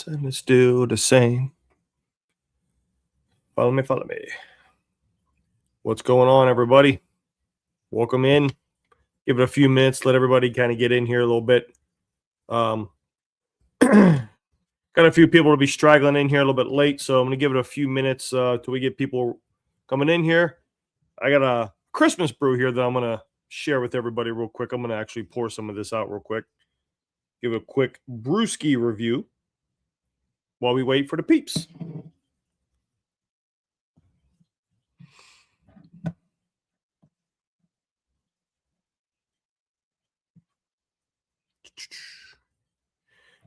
lives and it's still the same. Follow me, follow me. What's going on, everybody? Welcome in. Give it a few minutes. Let everybody kind of get in here a little bit. Got a few people to be straggling in here a little bit late, so I'm going to give it a few minutes till we get people coming in here. I got a Christmas brew here that I'm going to share with everybody real quick. I'm going to actually pour some of this out real quick. Give a quick brewski review while we wait for the peeps.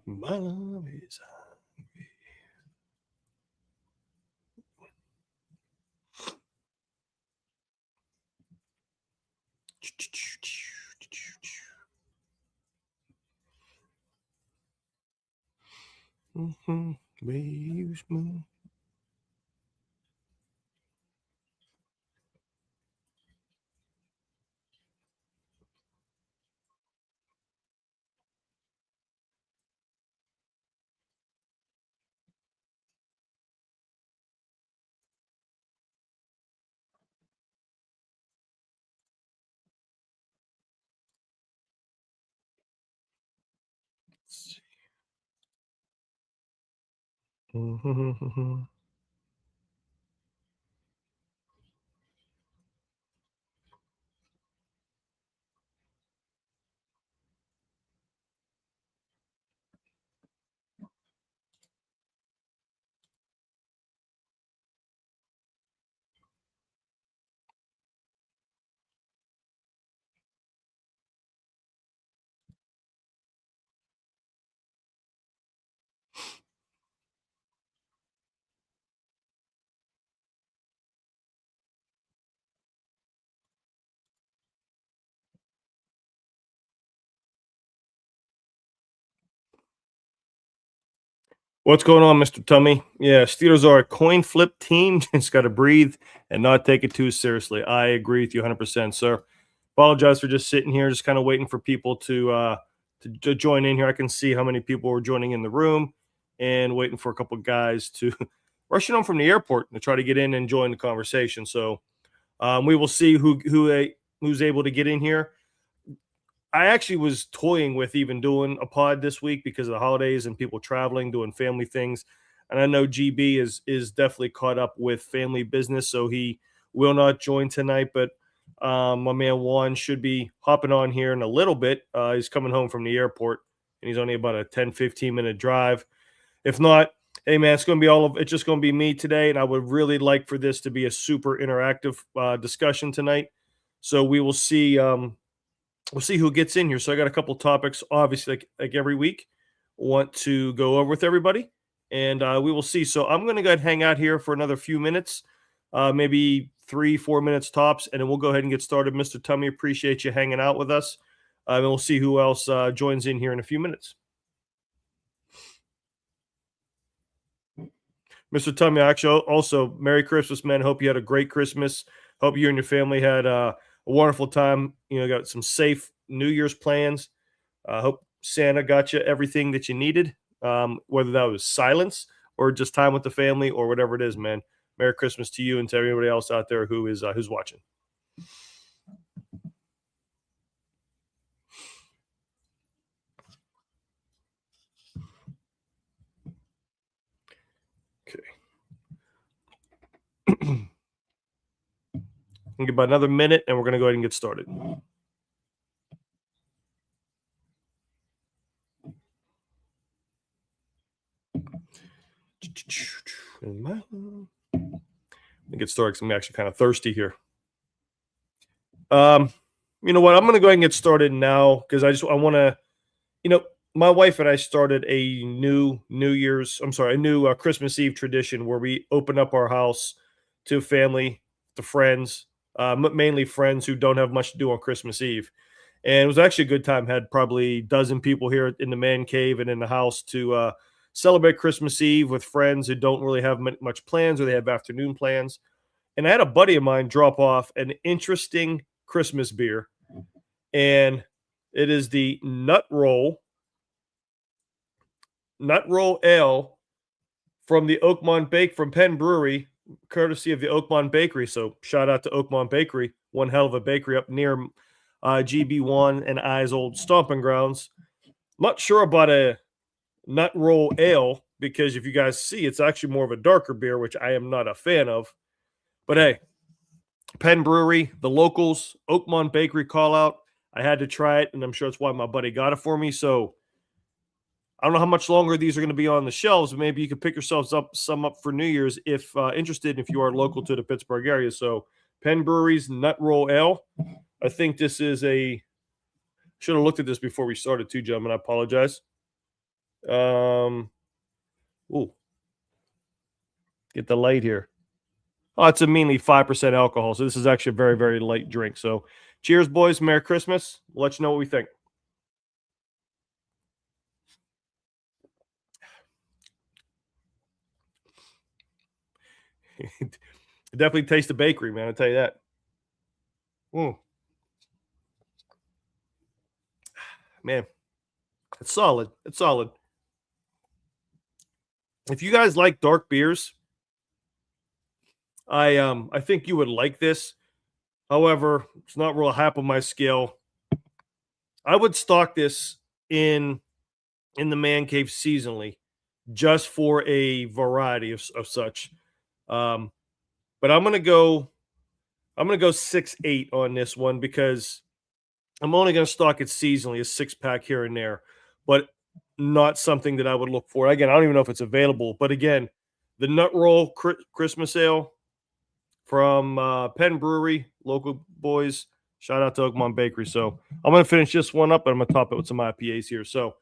My love is hungry. Waves move. What's going on, Mr. Tummy? Yeah, Steelers are a coin flip team. Just got to breathe and not take it too seriously. I agree with you 100%, sir. Apologize for just sitting here, just kind of waiting for people to join in here. I can see how many people were joining in the room and waiting for a couple guys to rushing home from the airport to try to get in and join the conversation. So we will see who's able to get in here. I actually was toying with even doing a pod this week because of the holidays and people traveling, doing family things. And I know GB is definitely caught up with family business, so he will not join tonight. But my man Juan should be hopping on here in a little bit. He's coming home from the airport, and he's only about a 10-15 minute drive. If not, hey man, it's just going to be me today, and I would really like for this to be a super interactive discussion tonight. So we will see. We'll see who gets in here. So I got a couple topics, obviously, like every week, want to go over with everybody, and we will see. So I'm going to go ahead and hang out here for another few minutes, maybe 3-4 minutes tops, and then we'll go ahead and get started. Mr. Tummy, appreciate you hanging out with us, and we'll see who else joins in here in a few minutes. Mr. Tummy, actually, also, Merry Christmas, man. Hope you had a great Christmas. Hope you and your family had a wonderful time. Got some safe New Year's plans. Hope Santa got you everything that you needed, whether that was silence or just time with the family or whatever it is, man. Merry Christmas to you and to everybody else out there who's watching. Okay. Give about another minute, and we're going to go ahead and get started. Get started because I'm actually kind of thirsty here. You know what? I'm going to go ahead and get started now because I want to, my wife and I started a new Christmas Eve tradition where we open up our house to family, to friends, mainly friends who don't have much to do on Christmas Eve. And it was actually a good time. Had probably a dozen people here in the man cave and in the house to celebrate Christmas Eve with friends who don't really have much plans or they have afternoon plans. And I had a buddy of mine drop off an interesting Christmas beer, and it is the Nut Roll Nut Roll Ale from the Oakmont Bake from Penn Brewery, courtesy of the Oakmont Bakery. So shout out to Oakmont Bakery, one hell of a bakery up near GB1 and I's old stomping grounds. Not sure about a Nut Roll Ale because if you guys see, it's actually more of a darker beer, which I am not a fan of. But hey, Penn Brewery, the locals, Oakmont Bakery call out. I had to try it, and I'm sure that's why my buddy got it for me. So I don't know how much longer these are going to be on the shelves, but maybe you could pick yourselves up some up for New Year's if interested, if you are local to the Pittsburgh area. So Penn Brewery's Nut Roll Ale. I think this is a should have looked at this before we started too, gentlemen. I apologize. Ooh, get the light here. Oh, it's a meanly 5% alcohol. So this is actually a very, very light drink. So cheers, boys. Merry Christmas. We'll let you know what we think. Definitely taste the bakery, man. I'll tell you that. Man, it's solid. It's solid. If you guys like dark beers, I think you would like this. However, it's not real high up on my scale. I would stock this in the man cave seasonally, just for a variety of such. But I'm gonna go 6-8 on this one because I'm only gonna stock it seasonally, a 6-pack here and there, but not something that I would look for. Again, I don't even know if it's available. But again, the Nut Roll Christmas Ale from Penn Brewery, local boys. Shout out to Oakmont Bakery. So I'm going to finish this one up, and I'm going to top it with some IPAs here. So,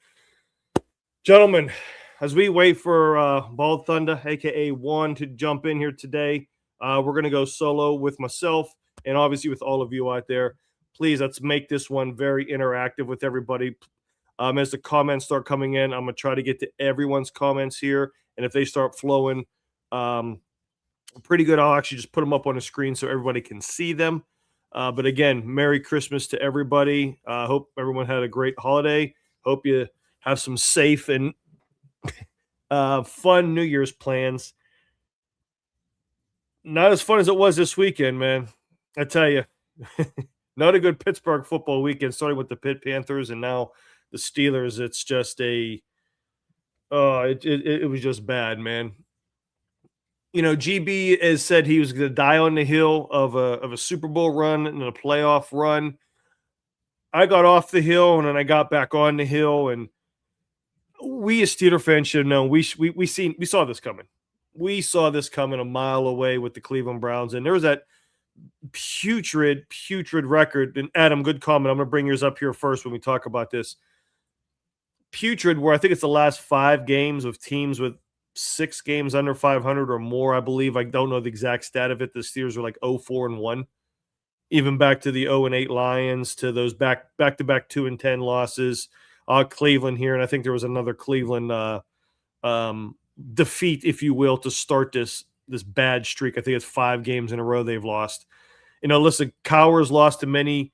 gentlemen, as we wait for Bald Thunder, a.k.a. Juan, to jump in here today, we're going to go solo with myself and obviously with all of you out there. Please, let's make this one very interactive with everybody. As the comments start coming in, I'm going to try to get to everyone's comments here. And if they start flowing pretty good, I'll actually just put them up on the screen so everybody can see them. But again, Merry Christmas to everybody. Hope everyone had a great holiday. Hope you have some safe and fun New Year's plans. Not as fun as it was this weekend, man. I tell you, not a good Pittsburgh football weekend, starting with the Pitt Panthers and now the Steelers. It's just it was just bad, man. You know, GB has said he was going to die on the hill of a Super Bowl run and a playoff run. I got off the hill and then I got back on the hill, and we as Steeler fans should have known. We saw this coming. We saw this coming a mile away with the Cleveland Browns, and there was that putrid record. And Adam, good comment. I'm going to bring yours up here first when we talk about this. Putrid, where I think it's the last 5 games of teams with 6 games under 500 or more, I believe. I don't know the exact stat of it. The Steelers were like 0-4-1, even back to the 0-8 Lions, to those back-to-back 2-10 losses. Cleveland here, and I think there was another Cleveland defeat, if you will, to start this bad streak. I think it's 5 games in a row they've lost. You know, listen, Cowers lost to many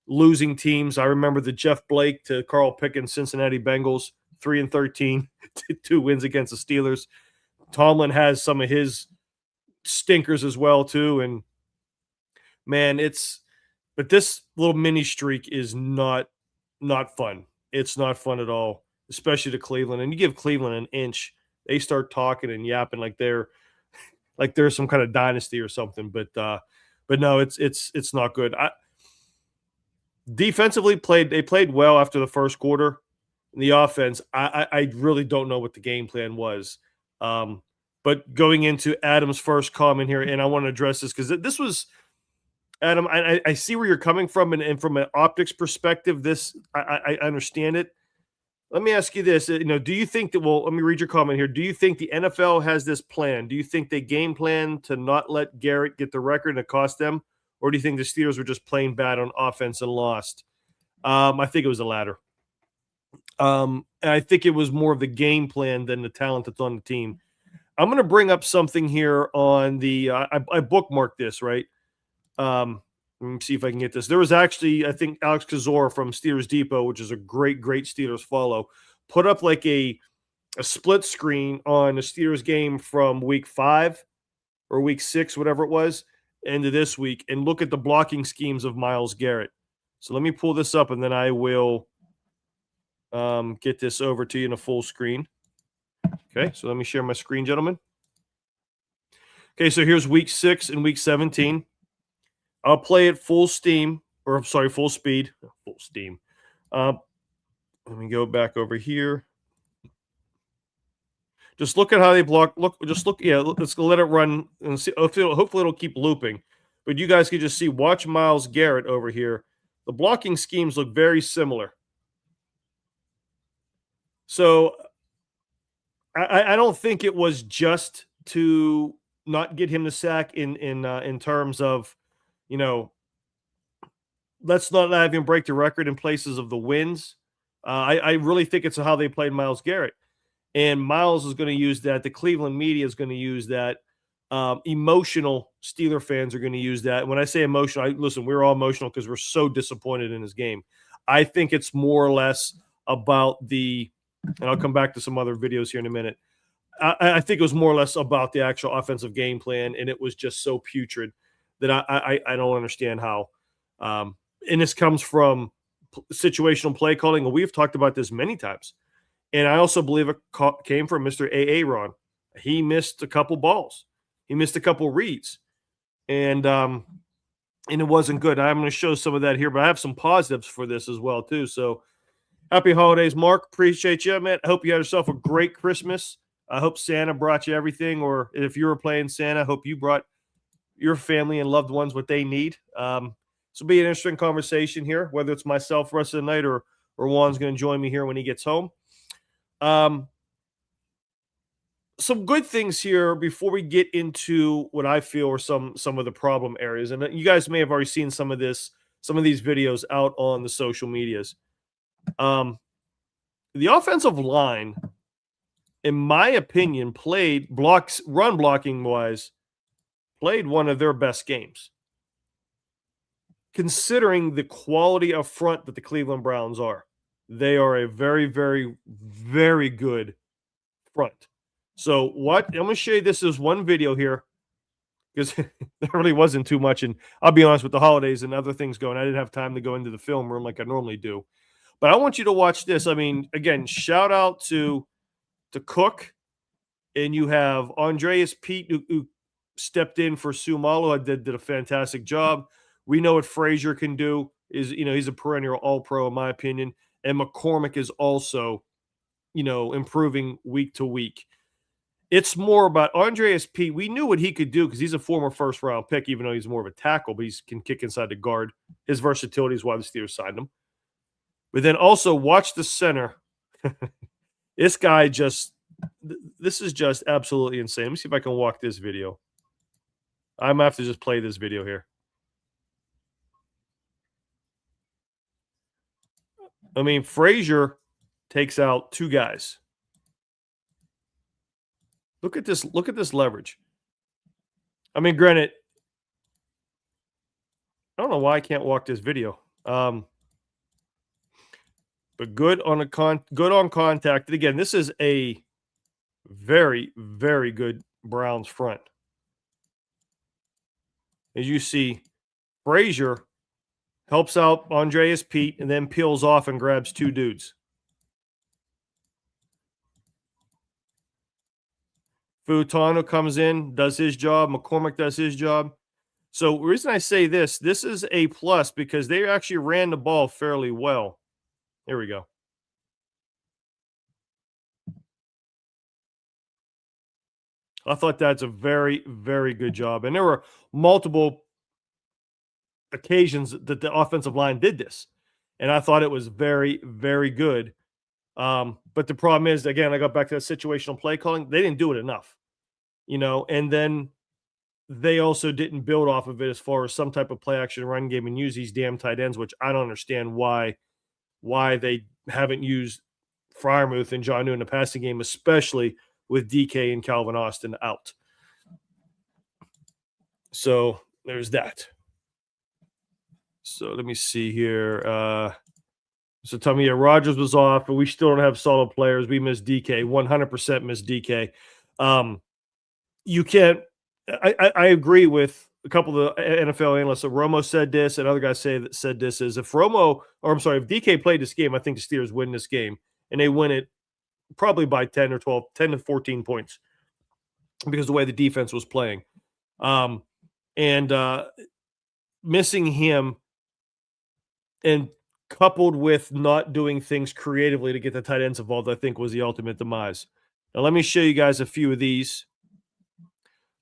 losing teams. I remember the Jeff Blake to Carl Pickens Cincinnati Bengals, 3-13, 2 wins against the Steelers. Tomlin has some of his stinkers as well too, and man, but this little mini streak is not fun. It's not fun at all, especially to Cleveland. And you give Cleveland an inch, they start talking and yapping like they're some kind of dynasty or something. But no, it's not good. Defensively they played well after the first quarter. In the offense, I really don't know what the game plan was. But going into Adam's first comment here, and I want to address this because this was, Adam, I see where you're coming from, and from an optics perspective, this I understand it. Let me ask you this: do you think that? Well, let me read your comment here. Do you think the NFL has this plan? Do you think they game plan to not let Garrett get the record and it cost them, or do you think the Steelers were just playing bad on offense and lost? I think it was the latter. And I think it was more of the game plan than the talent that's on the team. I'm going to bring up something here on the I bookmarked this, right? Let me see if I can get this. There was actually, I think, Alex Kazor from Steelers Depot, which is a great Steelers follow, put up like a a split screen on the Steelers game from week 5 or week 6, whatever it was, into this week, and look at the blocking schemes of Myles Garrett. So let me pull this up, and then I will get this over to you in a full screen. Okay, so let me share my screen, gentlemen. Okay, so here's week 6 and week 17. I'll play it full steam, or I'm sorry, full speed, full steam. Let me go back over here. Just look at how they block. Yeah, let's let it run and see. Hopefully, it'll keep looping. But you guys can just see, watch Myles Garrett over here. The blocking schemes look very similar. So I don't think it was just to not get him the sack in terms of, you know, let's not have him break the record in places of the wins. I really think it's how they played Myles Garrett. And Myles is going to use that. The Cleveland media is going to use that. Emotional Steeler fans are going to use that. When I say emotional, listen, we're all emotional because we're so disappointed in his game. I think it's more or less about and I'll come back to some other videos here in a minute. I think it was more or less about the actual offensive game plan, and it was just so putrid that I don't understand how. And this comes from situational play calling, and we've talked about this many times. And I also believe it came from Mr. Aaron. He missed a couple balls. He missed a couple reads. And it wasn't good. I'm going to show some of that here, but I have some positives for this as well, too. So happy holidays, Mark. Appreciate you, man. I hope you had yourself a great Christmas. I hope Santa brought you everything, or if you were playing Santa, I hope you brought your family and loved ones what they need. This will be an interesting conversation here, whether it's myself the rest of the night or Juan's going to join me here when he gets home. Some good things here before we get into what I feel are some of the problem areas. And you guys may have already seen some of these videos out on the social medias. The offensive line, in my opinion, run blocking wise, played one of their best games, considering the quality of front that the Cleveland Browns are. They are a very, very, very good front. So I'm going to show you, this is one video here, because there really wasn't too much. And I'll be honest, with the holidays and other things going, I didn't have time to go into the film room like I normally do. But I want you to watch this. I mean, again, shout out to Cook. And you have Andreas Pete, who stepped in for Sumalo, did a fantastic job. We know what Frazier can do. He's a perennial All-Pro in my opinion. And McCormick is also, improving week to week. It's more about Andreas Pete. We knew what he could do because he's a former first-round pick, even though he's more of a tackle, but he can kick inside the guard. His versatility is why the Steelers signed him. But then also watch the center. This guy this is just absolutely insane. Let me see if I can walk this video. I'm going to have to just play this video here. I mean, Frazier takes out 2 guys. Look at this leverage. I mean, granted, I don't know why I can't walk this video. But good on contact. And again, this is a very, very good Browns front. As you see, Frazier helps out Andreas Pete and then peels off and grabs 2 dudes. Futano comes in, does his job. McCormick does his job. So the reason I say this is a plus because they actually ran the ball fairly well. Here we go. I thought that's a very, very good job. And there were multiple occasions that the offensive line did this. And I thought it was very, very good. But the problem is, again, I got back to that situational play calling. They didn't do it enough, and then they also didn't build off of it as far as some type of play action run game and use these damn tight ends, which I don't understand why they haven't used Freiermuth and Jonnu in the passing game, especially with DK and Calvin Austin out. So there's that. So let me see here. So tell me, yeah, Rogers was off, but we still don't have solid players. We missed DK, 100% missed DK. You can't. I agree with a couple of the NFL analysts. So Romo said this, and other guys said this is if if DK played this game, I think the Steelers win this game, and they win it probably by 10 or 12, 10 to 14 points because of the way the defense was playing. And missing him and coupled with not doing things creatively to get the tight ends involved, I think was the ultimate demise. Now, let me show you guys a few of these.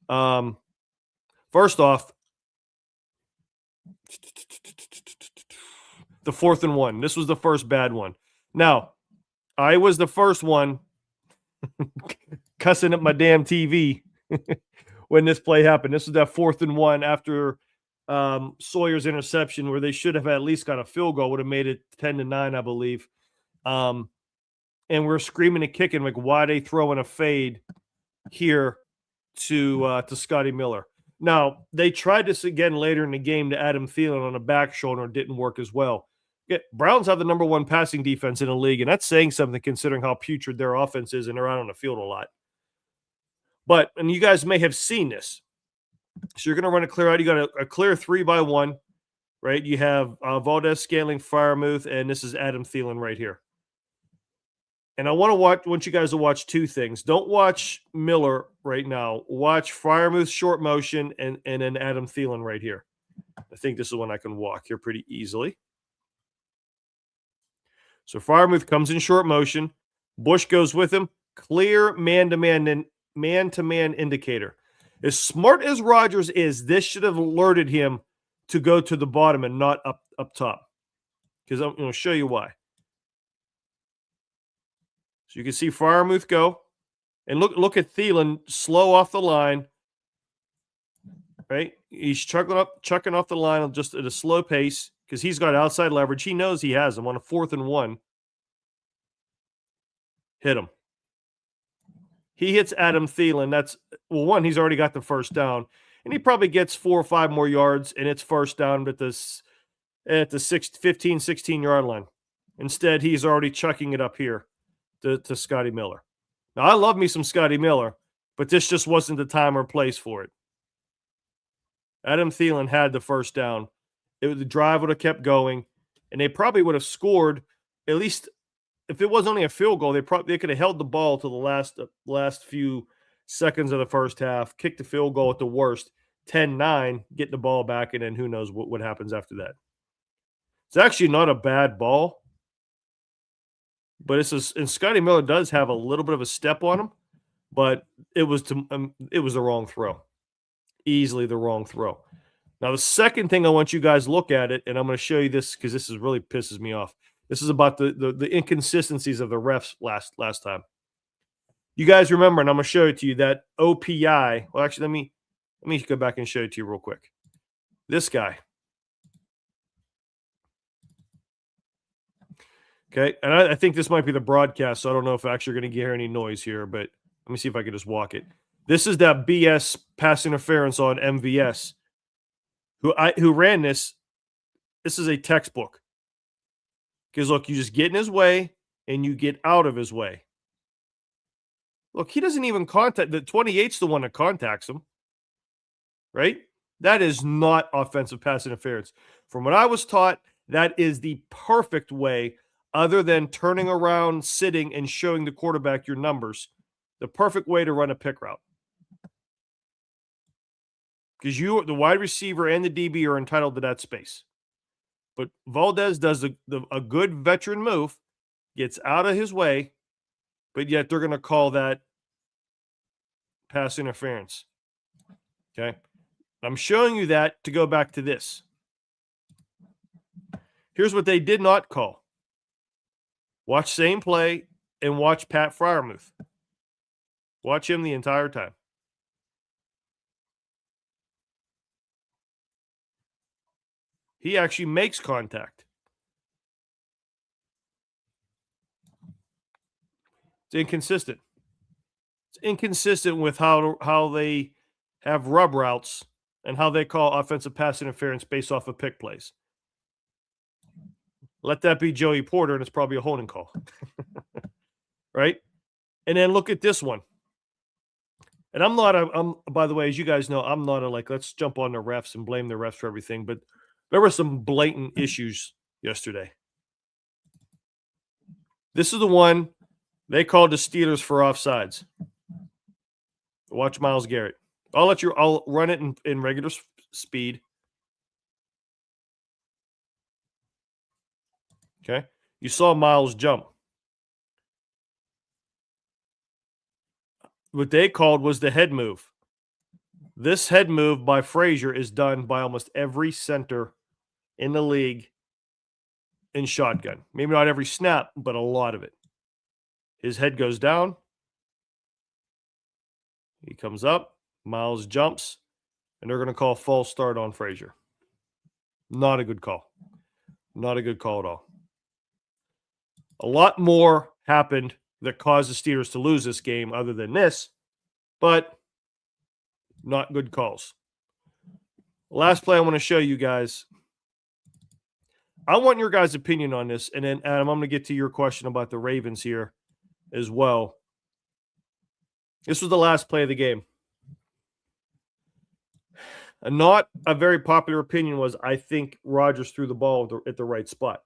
First off, the 4th and 1. This was the first bad one. Now, I was the first one cussing at my damn TV when this play happened. This was that 4th and 1 after Sawyer's interception, where they should have at least got a field goal, would have made it 10-9, I believe. And we're screaming and kicking like, why are they throwing a fade here to Scotty Miller? Now, they tried this again later in the game to Adam Thielen on a back shoulder. It didn't work as well. Yeah, Browns have the number 1 passing defense in the league, and that's saying something considering how putrid their offense is, and they're out on the field a lot. But, and you guys may have seen this. So you're going to run a clear out. You got a clear 3-by-1, right? You have Valdez-Scantling, Freiermuth, and this is Adam Thielen right here. And I want you guys to watch two things. Don't watch Miller right now. Watch Freiermuth short motion and then Adam Thielen right here. I think this is one I can walk here pretty easily. So Freiermuth comes in short motion. Bush goes with him. Clear man-to-man indicator. As smart as Rodgers is, this should have alerted him to go to the bottom and not up top. Because I'm going to show you why. So you can see Freiermuth go. And look at Thielen slow off the line. Right? He's chucking off the line just at a slow pace because he's got outside leverage. He knows he has him on a 4th and 1. Hit him. He hits Adam Thielen. One, he's already got the first down. And he probably gets 4 or 5 more yards, and it's first down at the 15, 16-yard line. Instead, he's already chucking it up here to Scotty Miller. Now, I love me some Scotty Miller, but this just wasn't the time or place for it. Adam Thielen had the first down. The drive would have kept going, and they probably would have scored at least. If it was only a field goal, they could have held the ball to the last few seconds of the first half, kicked the field goal at the worst, 10-9, get the ball back, and then who knows what happens after that. It's actually not a bad ball, but and Scotty Miller does have a little bit of a step on him, but it was the wrong throw, easily the wrong throw. Now the second thing I want you guys to look at it, and I'm going to show you this because this really pisses me off. This is about the inconsistencies of the refs last time. You guys remember, and I'm going to show it to you, that OPI. Well, actually, let me go back and show it to you real quick. This guy. Okay, and I think this might be the broadcast, so I don't know if I'm actually going to hear any noise here, but let me see if I can just walk it. This is that BS pass interference on MVS. Who ran this. This is a textbook. Because, look, you just get in his way and you get out of his way. Look, he doesn't even contact. The 28's the one that contacts him. Right? That is not offensive pass interference. From what I was taught, that is the perfect way, other than turning around, sitting, and showing the quarterback your numbers, the perfect way to run a pick route. Because the wide receiver and the DB are entitled to that space. But Valdez does a good veteran move, gets out of his way, but yet they're going to call that pass interference. Okay? I'm showing you that to go back to this. Here's what they did not call. Watch same play and watch Pat Freiermuth. Watch him the entire time. He actually makes contact. It's inconsistent. It's inconsistent with how they have rub routes and how they call offensive pass interference based off of pick plays. Let that be Joey Porter, and it's probably a holding call. Right? And then look at this one. And I'm by the way, as you guys know, I'm not a like, let's jump on the refs and blame the refs for everything, but there were some blatant issues yesterday. This is the one they called the Steelers for offsides. Watch Myles Garrett. I'll run it in regular speed. Okay. You saw Myles jump. What they called was the head move. This head move by Frazier is done by almost every center in the league in shotgun. Maybe not every snap, but a lot of it. His head goes down. He comes up. Myles jumps. And they're going to call false start on Frazier. Not a good call. Not a good call at all. A lot more happened that caused the Steelers to lose this game other than this, but not good calls. Last play I want to show you guys. I want your guys' opinion on this, and then, Adam, I'm going to get to your question about the Ravens here as well. This was the last play of the game. Not a very popular opinion was, I think Rodgers threw the ball at the right spot.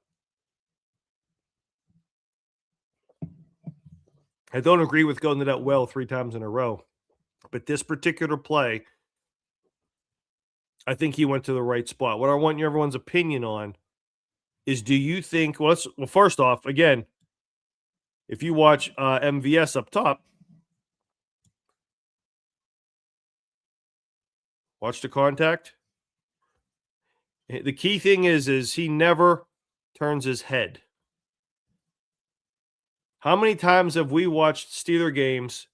I don't agree with going to that well 3 times in a row. But this particular play, I think he went to the right spot. What I want everyone's opinion on is, do you think, well, first off, again, if you watch MVS up top, watch the contact. The key thing is he never turns his head. How many times have we watched Steeler games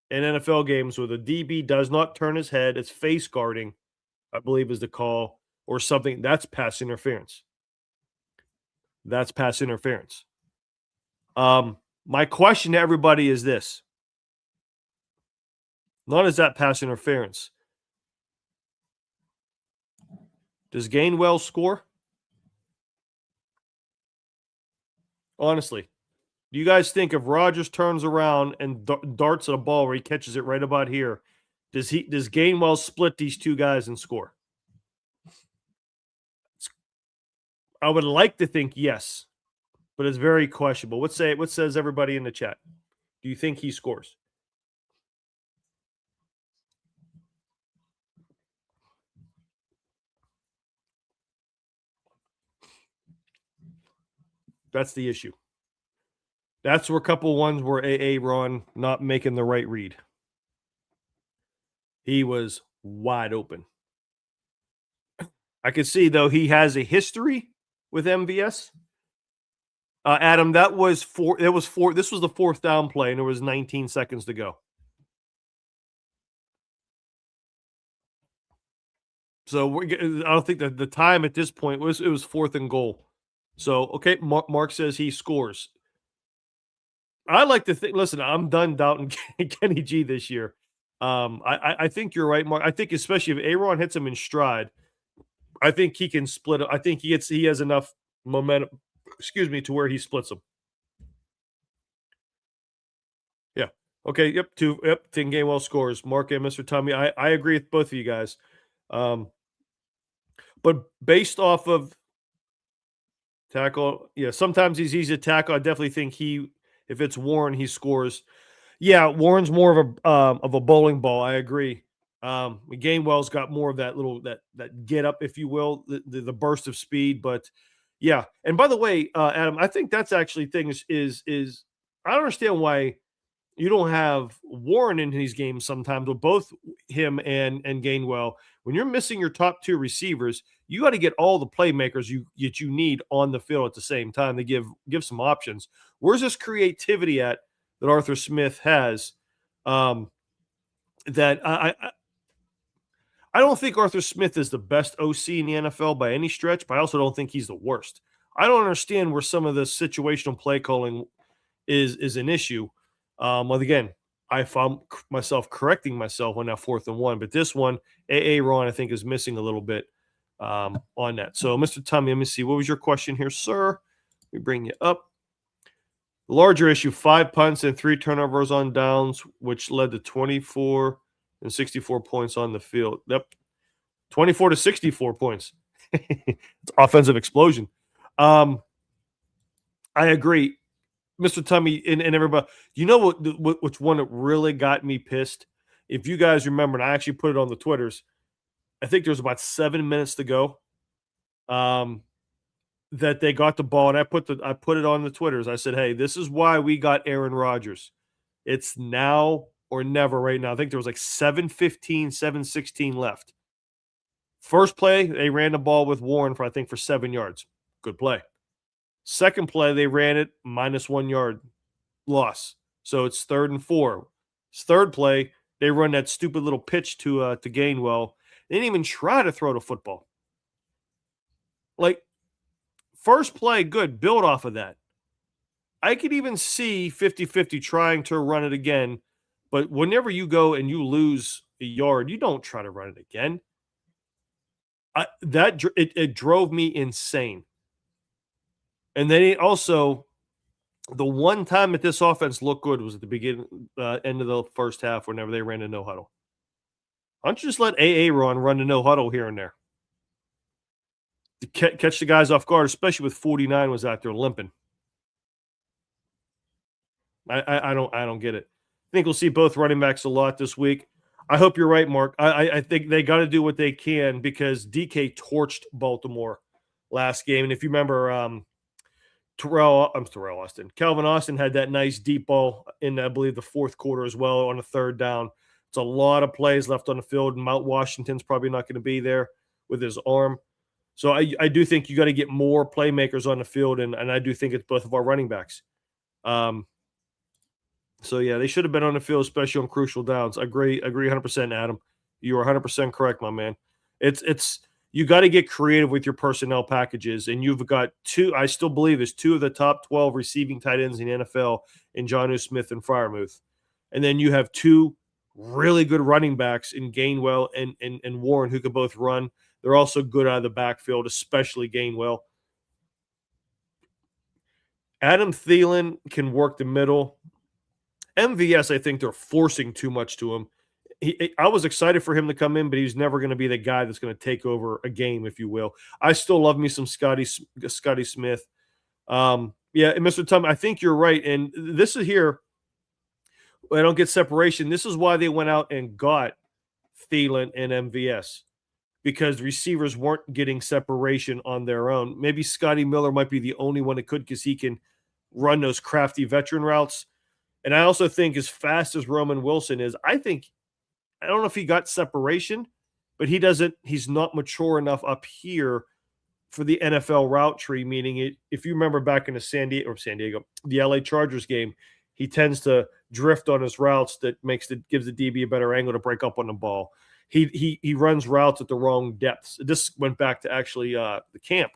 and NFL games where the DB does not turn his head? It's face guarding, I believe is the call, or something. That's pass interference. That's pass interference. My question to everybody is this. Not is that pass interference. Does Gainwell score? Honestly. Do you guys think if Rodgers turns around and darts at a ball where he catches it right about here, does Gainwell split these two guys and score? I would like to think yes, but it's very questionable. What says everybody in the chat? Do you think he scores? That's the issue. That's where a couple ones were Ron not making the right read. He was wide open. I could see, though, he has a history with MVS. Adam, this was the 4th down play, and there was 19 seconds to go. So I don't think that the time at this point was 4th and goal. So, okay, Mark says he scores. I like to think, listen, I'm done doubting Kenny G this year. I think you're right, Mark. I think especially if Aaron hits him in stride, I think he can split it. I think he has enough momentum, to where he splits them. Yeah. Okay. Yep. Tim Gainwell scores. Mark and Mr. Tommy. I agree with both of you guys. But based off of tackle, yeah, sometimes he's easy to tackle. I definitely think if it's Warren, he scores. Yeah, Warren's more of a bowling ball. I agree. Gainwell's got more of that little that get up, if you will, the burst of speed. But yeah, and by the way, Adam, I think that's actually things is I don't understand why you don't have Warren in these games sometimes with both him and Gainwell. When you're missing your top 2 receivers, you got to get all the playmakers you need on the field at the same time to give some options. Where's this creativity at that Arthur Smith has? That I don't think Arthur Smith is the best OC in the NFL by any stretch, but I also don't think he's the worst. I don't understand where some of the situational play calling is an issue. Well, again, I found myself correcting myself on that 4th and 1, but this one, Ron, I think, is missing a little bit on that. So, Mr. Tommy, let me see. What was your question here, sir? me bring you up. The larger issue, 5 punts and 3 turnovers on downs, which led to 24 and 64 points on the field. Yep. 24 to 64 points. It's offensive explosion. I agree. Mr. Tummy and everybody, you know which one that really got me pissed? If you guys remember, and I actually put it on the Twitters, I think there was about 7 minutes to go. That they got the ball, and I put it on the Twitters. I said, "Hey, this is why we got Aaron Rodgers. It's now or never right now." I think there was like 7:15, 7:16 left. First play, they ran the ball with Warren for 7 yards. Good play. Second play, they ran it -1 yard loss. So it's 3rd and 4. Third play, they run that stupid little pitch to Gainwell. They didn't even try to throw the football. Like, first play, good. Build off of that. I could even see 50-50 trying to run it again, but whenever you go and you lose a yard, you don't try to run it again. It drove me insane. And then also, the one time that this offense looked good was at the beginning, end of the first half, whenever they ran a no huddle. Why don't you just let run the no huddle here and there? To catch the guys off guard, especially with 49 was out there limping. I don't get it. I think we'll see both running backs a lot this week. I hope you're right, Mark. I think they got to do what they can because DK torched Baltimore last game. And if you remember, Calvin Austin had that nice deep ball in, I believe, the fourth quarter as well on a 3rd down. It's a lot of plays left on the field, and Mount Washington's probably not going to be there with his arm. So I do think you got to get more playmakers on the field, and I do think it's both of our running backs. So, yeah, they should have been on the field, especially on crucial downs. I agree 100%, Adam. You are 100% correct, my man. It's you got to get creative with your personnel packages, and you've got I still believe it's 2 of the top 12 receiving tight ends in the NFL in Jonnu Smith and Freiermuth. And then you have 2 really good running backs in Gainwell and Warren who can both run. They're also good out of the backfield, especially Gainwell. Adam Thielen can work the middle. MVS, I think they're forcing too much to him. I was excited for him to come in, but he's never going to be the guy that's going to take over a game, if you will. I still love me some Scotty Smith. And Mr. Tom, I think you're right. And this is here. I don't get separation. This is why they went out and got Thielen and MVS, because receivers weren't getting separation on their own. Maybe Scotty Miller might be the only one that could, because he can run those crafty veteran routes. And I also think, as fast as Roman Wilson is, I don't know if he got separation, but he's not mature enough up here for the NFL route tree, meaning if you remember back in the San Diego, the LA Chargers game, he tends to drift on his routes that gives the DB a better angle to break up on the ball. He runs routes at the wrong depths. This went back to actually the camp.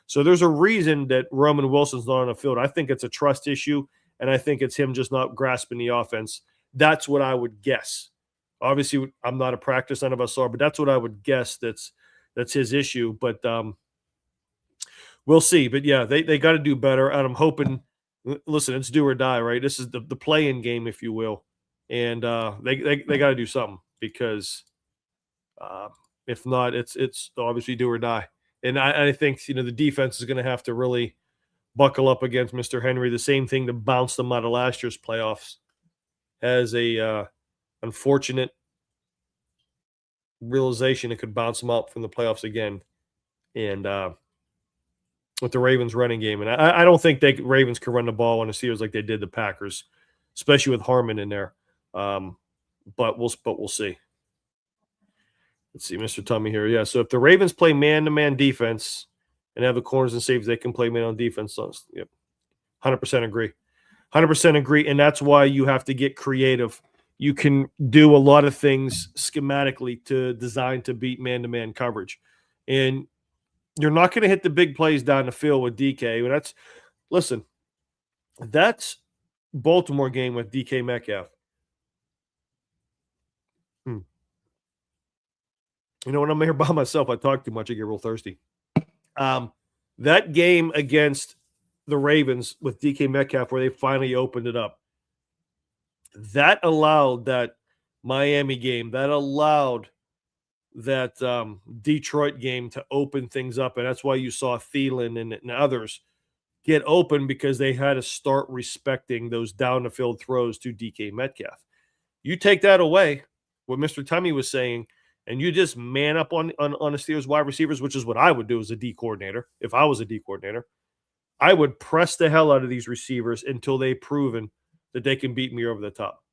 So there's a reason that Roman Wilson's not on the field. I think it's a trust issue, and I think it's him just not grasping the offense. That's what I would guess. Obviously, I'm not a practice, none of us are, but that's what I would guess that's his issue. But we'll see. But, yeah, they got to do better, and I'm hoping – listen, it's do or die, right? This is the play-in game, if you will, and they got to do something, because if not, it's obviously do or die. And I think, the defense is going to have to really buckle up against Mr. Henry. The same thing that bounced them out of last year's playoffs has a unfortunate realization it could bounce them up from the playoffs again. And with the Ravens running game. And I don't think Ravens can run the ball on the Steelers like they did the Packers, especially with Harmon in there. But we'll see. Let's see, Mr. Tummy here. Yeah, so if the Ravens play man-to-man defense and have the corners and safeties, they can play man on defense. So, yep, 100% agree. 100% agree, and that's why you have to get creative. You can do a lot of things schematically to design to beat man-to-man coverage. And you're not going to hit the big plays down the field with DK. But that's Baltimore game with DK Metcalf. You know, when I'm here by myself, I talk too much. I get real thirsty. That game against the Ravens with DK Metcalf, where they finally opened it up. That allowed that Miami game, that allowed that Detroit game to open things up. And that's why you saw Thielen and others get open, because they had to start respecting those down the field throws to DK Metcalf. You take that away, what Mr. Tummy was saying, and you just man up on the Steelers wide receivers, which is what I would do as a D coordinator. If I was a D coordinator, I would press the hell out of these receivers until they've proven that they can beat me over the top.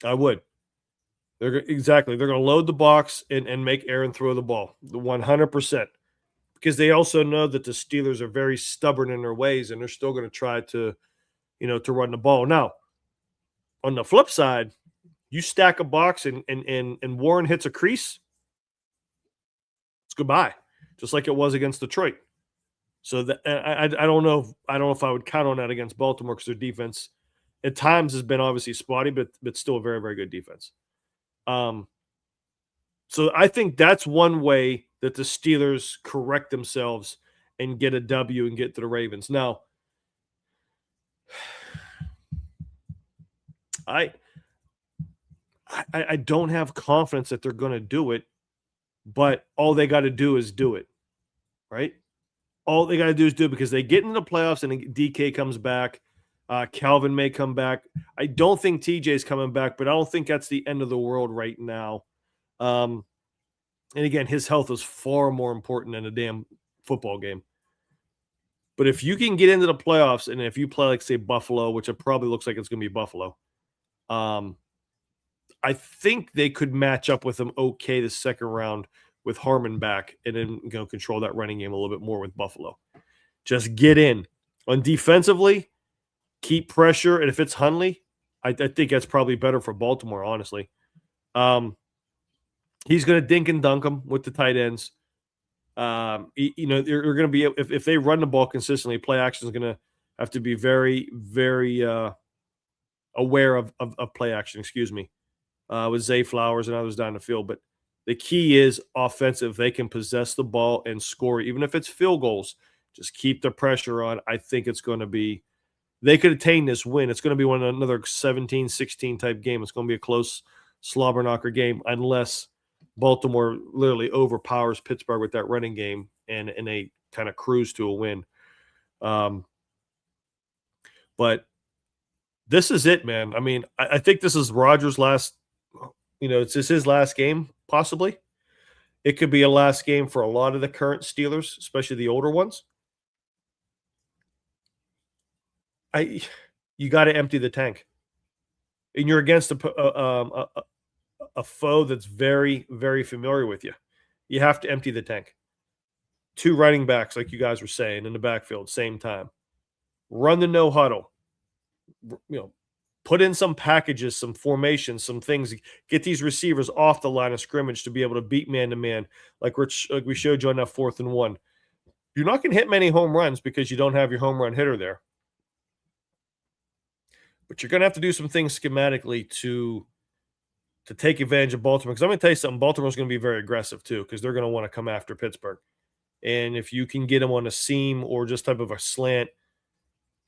I would. Exactly. They're going to load the box and make Aaron throw the ball, the 100%. Because they also know that the Steelers are very stubborn in their ways, and they're still going to try to, to run the ball. Now, on the flip side, you stack a box and Warren hits a crease, it's goodbye, just like it was against Detroit. So that I don't know if I would count on that against Baltimore, because their defense at times has been obviously spotty, but still a very, very good defense. So I think that's one way that the Steelers correct themselves and get a W and get to the Ravens. Now, I don't have confidence that they're going to do it, but all they got to do is do it, right? All they got to do is do it, because they get into the playoffs and DK comes back. Calvin may come back. I don't think TJ's coming back, but I don't think that's the end of the world right now. And again, his health is far more important than a damn football game. But if you can get into the playoffs, and if you play, like, say, Buffalo, which it probably looks like it's going to be Buffalo, I think they could match up with them okay the second round with Harmon back, and then control that running game a little bit more with Buffalo. Just get in. On defensively, keep pressure, and if it's Hundley, I think that's probably better for Baltimore, honestly. He's going to dink and dunk them with the tight ends. They're going to be, if they run the ball consistently, play action is going to have to be very, very aware of play action, with Zay Flowers and others down the field. But the key is offensive. They can possess the ball and score, even if it's field goals. Just keep the pressure on. I think it's going to be, they could attain this win. It's going to be another 17-16 type game. It's going to be a close slobber knocker game, unless Baltimore literally overpowers Pittsburgh with that running game and they kind of cruise to a win. But this is it, man. I mean, I think this is Rodgers' last, it's just his last game, possibly. It could be a last game for a lot of the current Steelers, especially the older ones. You got to empty the tank. And you're against a foe that's very, very familiar with you. You have to empty the tank. 2 running backs, like you guys were saying, in the backfield, same time. Run the no huddle. Put in some packages, some formations, some things. Get these receivers off the line of scrimmage to be able to beat man-to-man, like we showed you on that 4th and 1. You're not going to hit many home runs because you don't have your home run hitter there. But you're going to have to do some things schematically to take advantage of Baltimore. Because I'm going to tell you something, Baltimore's going to be very aggressive too, because they're going to want to come after Pittsburgh. And if you can get them on a seam or just type of a slant,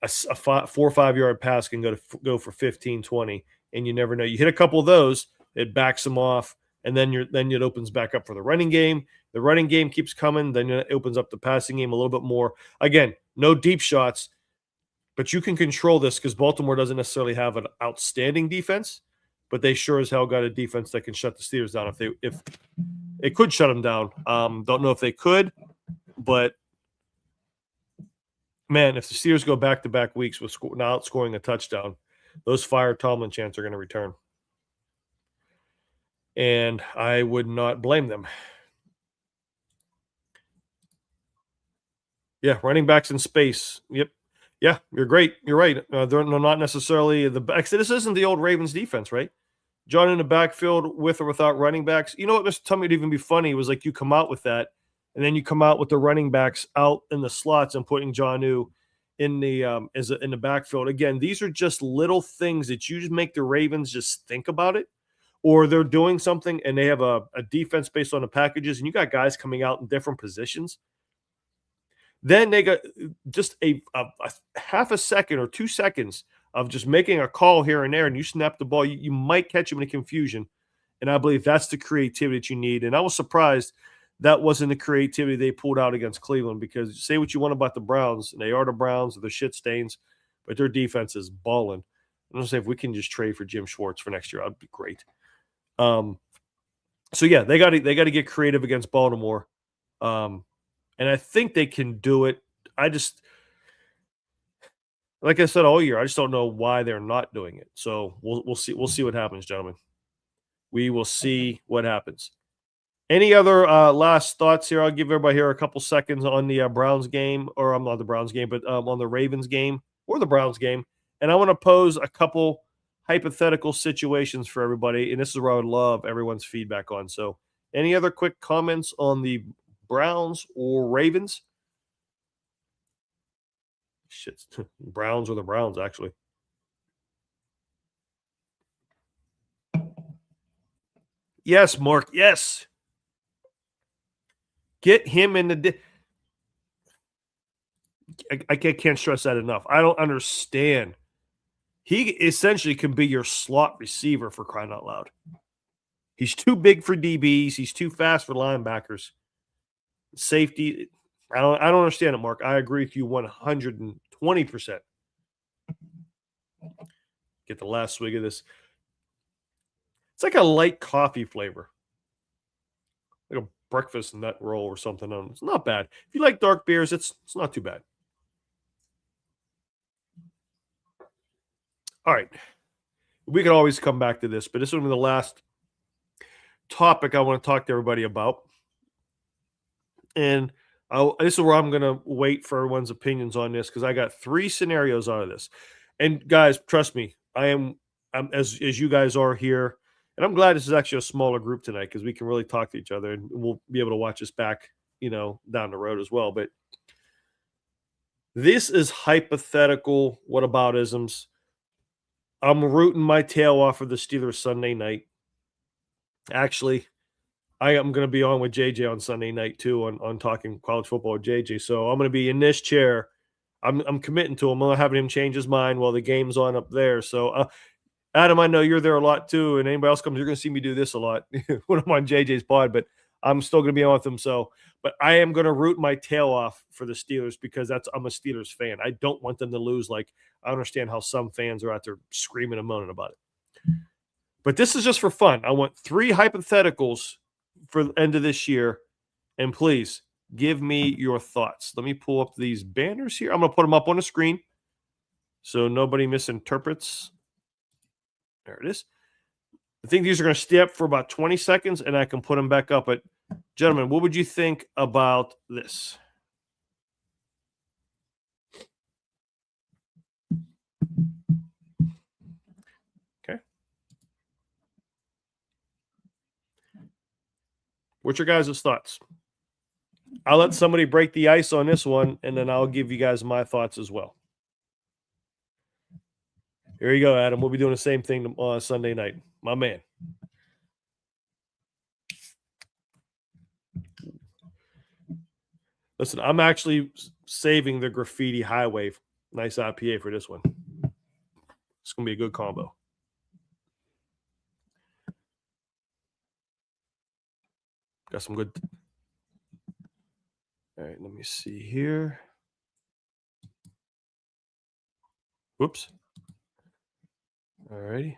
a 4 or 5 yard pass can go for 15, 20, and you never know. You hit a couple of those, it backs them off, and then it opens back up for the running game. The running game keeps coming, then it opens up the passing game a little bit more. Again, no deep shots, but you can control this because Baltimore doesn't necessarily have an outstanding defense, but they sure as hell got a defense that can shut the Steelers down. If it could shut them down, don't know if they could, but man, if the Steelers go back-to-back weeks with not scoring a touchdown, those fire Tomlin chants are going to return. And I would not blame them. Yeah, running backs in space. Yep. Yeah, you're great. You're right. They're not necessarily the backs. This isn't the old Ravens defense, right? John in the backfield with or without running backs. You know what, Mr. Tummy would even be funny was like you come out with that, and then you come out with the running backs out in the slots and putting Jonnu in the in the backfield. Again, these are just little things that you just make the Ravens just think about it, or they're doing something and they have a defense based on the packages, and you got guys coming out in different positions. Then they got just a half a second or 2 seconds of just making a call here and there, and you snap the ball, you might catch them in a confusion. And I believe that's the creativity that you need. And I was surprised that wasn't the creativity they pulled out against Cleveland, because say what you want about the Browns, and they are the Browns, they're shit stains, but their defense is balling. I'm gonna say if we can just trade for Jim Schwartz for next year, that'd be great. So yeah, they got to get creative against Baltimore, and I think they can do it. I just, like I said all year, I just don't know why they're not doing it. So we'll see what happens, gentlemen. We will see what happens. Any other last thoughts here? I'll give everybody here a couple seconds on the Browns game, or I'm not the Browns game, but on the Ravens game or the Browns game. And I want to pose a couple hypothetical situations for everybody. And this is where I would love everyone's feedback on. So, any other quick comments on the Browns or Ravens? Shit, Browns or the Browns, actually. Yes, Mark. Yes. Get him in the. I can't stress that enough. I don't understand. He essentially can be your slot receiver, for crying out loud. He's too big for DBs. He's too fast for linebackers. Safety. I don't understand it, Mark. I agree with you 120%. Get the last swig of this. It's like a light coffee flavor, like a breakfast nut roll or something. It's not bad. If you like dark beers, it's not too bad. All right. We could always come back to this, but this will be the last topic I want to talk to everybody about. And this is where I'm going to wait for everyone's opinions on this, because I got 3 scenarios out of this. And guys, trust me, I'm as you guys are here. And I'm glad this is actually a smaller group tonight, because we can really talk to each other, and we'll be able to watch this back, down the road as well. But this is hypothetical whataboutisms. I'm rooting my tail off for the Steelers Sunday night. Actually, I am going to be on with JJ on Sunday night too, on talking college football with JJ. So I'm going to be in this chair. I'm committing to him. I'm not having him change his mind while the game's on up there. So Adam, I know you're there a lot too, and anybody else comes, you're going to see me do this a lot when I'm on JJ's pod. But I'm still going to be on with him. So, but I am going to root my tail off for the Steelers, because I'm a Steelers fan. I don't want them to lose. Like, I understand how some fans are out there screaming and moaning about it. But this is just for fun. I want 3 hypotheticals for the end of this year. And please give me your thoughts. Let me pull up these banners here. I'm going to put them up on the screen so nobody misinterprets. There it is. I think these are going to stay up for about 20 seconds, and I can put them back up. But, gentlemen, what would you think about this? Okay. What's your guys' thoughts? I'll let somebody break the ice on this one, and then I'll give you guys my thoughts as well. Here you go, Adam. We'll be doing the same thing on Sunday night. My man. Listen, I'm actually saving the Graffiti Highway nice IPA for this one. It's going to be a good combo. Got some good. All right, let me see here. Whoops. All righty.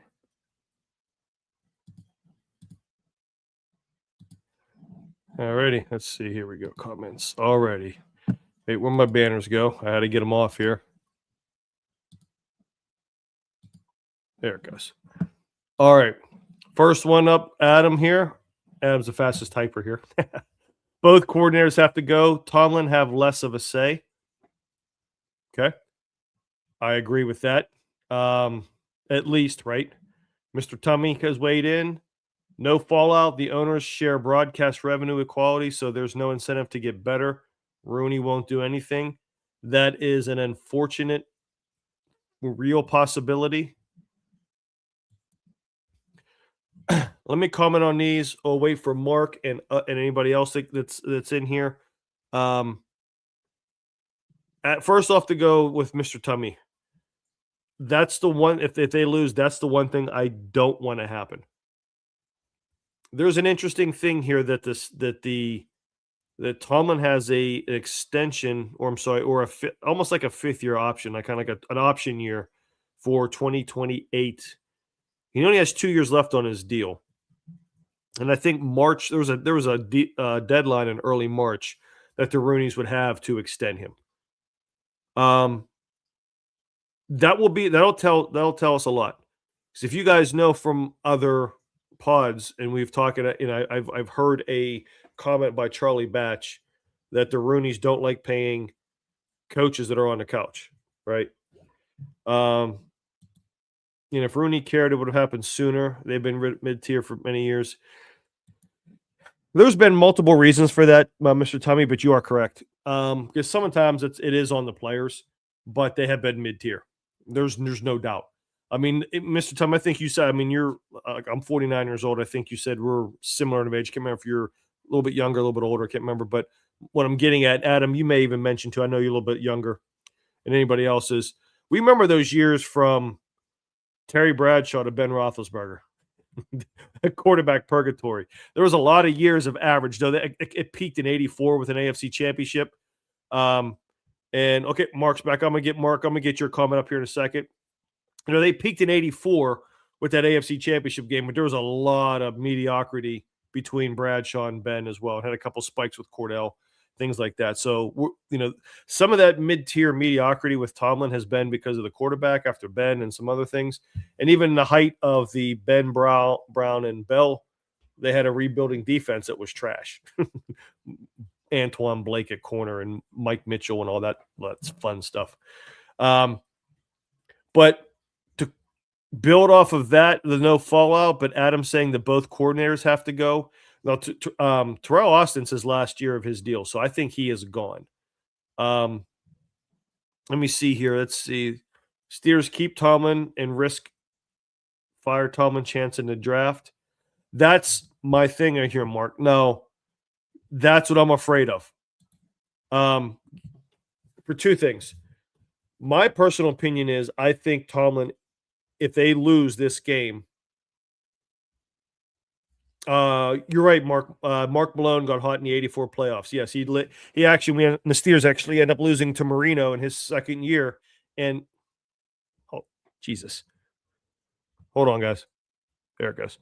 All righty. Let's see. Here we go. Comments already. Wait, where my banners go? I had to get them off here. There it goes. All right. First one up, Adam here. Adam's the fastest typer here. Both coordinators have to go. Tomlin have less of a say. Okay. I agree with that. At least, right? Mr. Tummy has weighed in. No fallout. The owners share broadcast revenue equality, so there's no incentive to get better. Rooney won't do anything. That is an unfortunate, real possibility. Let me comment on these. I'll wait for Mark and anybody else that's in here. First off, to go with Mr. Tummy. That's the one. If they lose, that's the one thing I don't want to happen. There's an interesting thing here that Tomlin has an extension, or I'm sorry, or almost like a fifth year option, like kind of like an option year for 2028. He only has 2 years left on his deal, and I think March there was a deadline in early March that the Roonies would have to extend him. Um, that'll tell us a lot. Because if you guys know from other pods, and we've talked, I've heard a comment by Charlie Batch that the Roonies don't like paying coaches that are on the couch, right? Um, if Rooney cared, it would have happened sooner. They've been mid tier for many years. There's been multiple reasons for that, Mr. Tummy, but you are correct. Because sometimes it is on the players, but they have been mid tier. There's no doubt. I mean, Mr. Tummy, I think you said. I mean, I'm 49 years old. I think you said we're similar in age. Can't remember if you're a little bit younger, a little bit older. I can't remember. But what I'm getting at, Adam, you may even mention too. I know you're a little bit younger than anybody else is. We remember those years from Terry Bradshaw to Ben Roethlisberger. Quarterback purgatory. There was a lot of years of average, though. It peaked in '84 with an AFC Championship. And okay, Mark's back. I'm gonna get your comment up here in a second. They peaked in '84 with that AFC Championship game, but there was a lot of mediocrity between Bradshaw and Ben as well. It had a couple spikes with Cordell, things like that. So, some of that mid-tier mediocrity with Tomlin has been because of the quarterback after Ben and some other things. And even the height of the Ben Brown and Bell, they had a rebuilding defense that was trash. Antoine Blake at corner and Mike Mitchell and all that's fun stuff. But to build off of that, the no fallout, but Adam saying that both coordinators have to go. Now, Terrell Austin's his last year of his deal, so I think he is gone. Let me see here. Let's see. Steelers keep Tomlin and risk fire Tomlin chance in the draft. That's my thing right here, Mark. No, that's what I'm afraid of. For two things. My personal opinion is I think Tomlin, if they lose this game, you're right, Mark. Mark Malone got hot in the '84 playoffs. Yes, the Steelers actually end up losing to Marino in his second year. And oh, Jesus, hold on, guys. There it goes.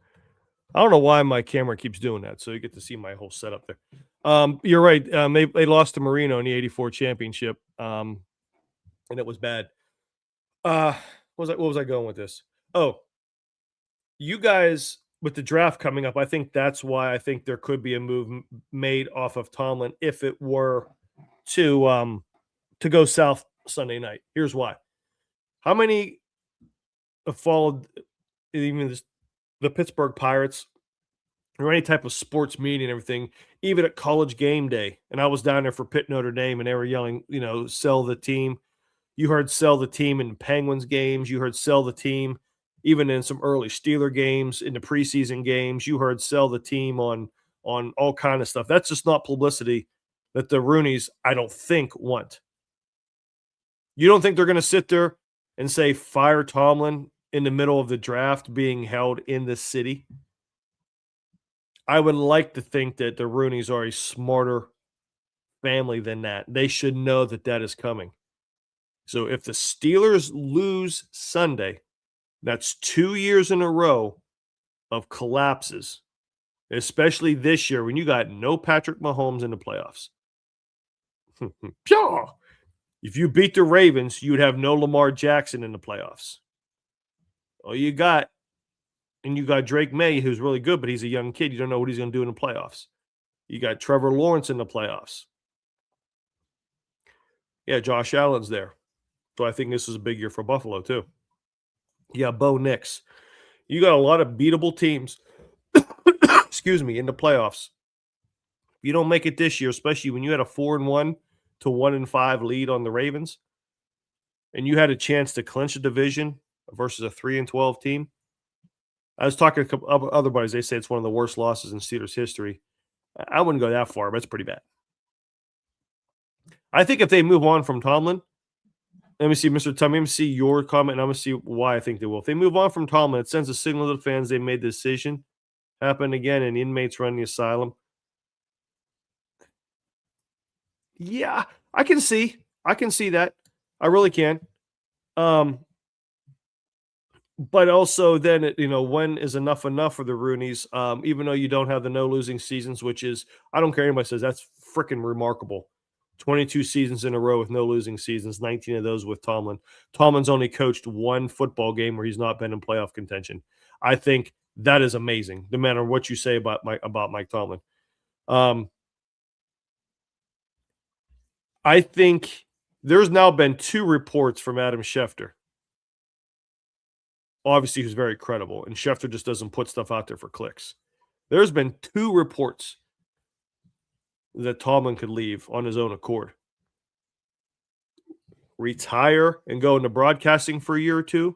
I don't know why my camera keeps doing that, so you get to see my whole setup there. You're right. They lost to Marino in the '84 championship, and it was bad. What was I going with this? Oh, you guys with the draft coming up, I think that's why I think there could be a move made off of Tomlin if it were to go south Sunday night. Here's why. How many have followed even the Pittsburgh Pirates or any type of sports media and everything, even at college game day? And I was down there for Pitt Notre Dame, and they were yelling, sell the team. You heard sell the team in Penguins games. You heard sell the team even in some early Steeler games, in the preseason games. You heard sell the team on all kind of stuff. That's just not publicity that the Roonies, I don't think, want. You don't think they're going to sit there and say fire Tomlin in the middle of the draft being held in this city? I would like to think that the Roonies are a smarter family than that. They should know that that is coming. So if the Steelers lose Sunday, that's 2 years in a row of collapses, especially this year when you got no Patrick Mahomes in the playoffs. If you beat the Ravens, you would have no Lamar Jackson in the playoffs. All you got, and you got Drake May, who's really good, but he's a young kid. You don't know what he's going to do in the playoffs. You got Trevor Lawrence in the playoffs. Yeah, Josh Allen's there. So I think this is a big year for Buffalo, too. Yeah, Bo Nix. You got a lot of beatable teams, excuse me, in the playoffs. If you don't make it this year, especially when you had a 4-1 to 1-5 lead on the Ravens, and you had a chance to clinch a division versus a 3-12 team. I was talking to a couple of other buddies. They say it's one of the worst losses in Steelers history. I wouldn't go that far, but it's pretty bad. I think if they move on from Tomlin, let me see, Mr. Tommy, let me see your comment, and I'm going to see why I think they will. If they move on from Tomlin, it sends a signal to the fans they made the decision. Happen again, and inmates run the asylum. Yeah, I can see that. I really can. But also then, when is enough for the Roonies? Even though you don't have the no losing seasons, which is, I don't care anybody says, that's freaking remarkable. 22 seasons in a row with no losing seasons, 19 of those with Tomlin. Tomlin's only coached one football game where he's not been in playoff contention. I think that is amazing, no matter what you say about Mike Tomlin. I think there's now been 2 reports from Adam Schefter. Obviously, who's very credible, and Schefter just doesn't put stuff out there for clicks. There's been 2 reports that Tomlin could leave on his own accord. Retire and go into broadcasting for a year or 2,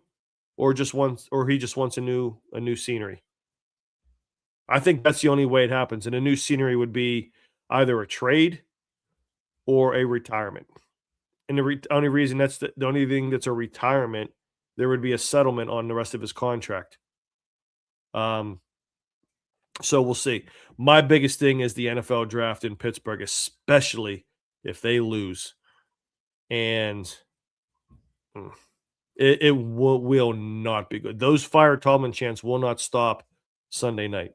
or he just wants a new scenery. I think that's the only way it happens, and a new scenery would be either a trade or a retirement. And the only reason the only thing that's a retirement, there would be a settlement on the rest of his contract. So we'll see. My biggest thing is the NFL draft in Pittsburgh, especially if they lose. And it will not be good. Those fire Tomlin chants will not stop Sunday night.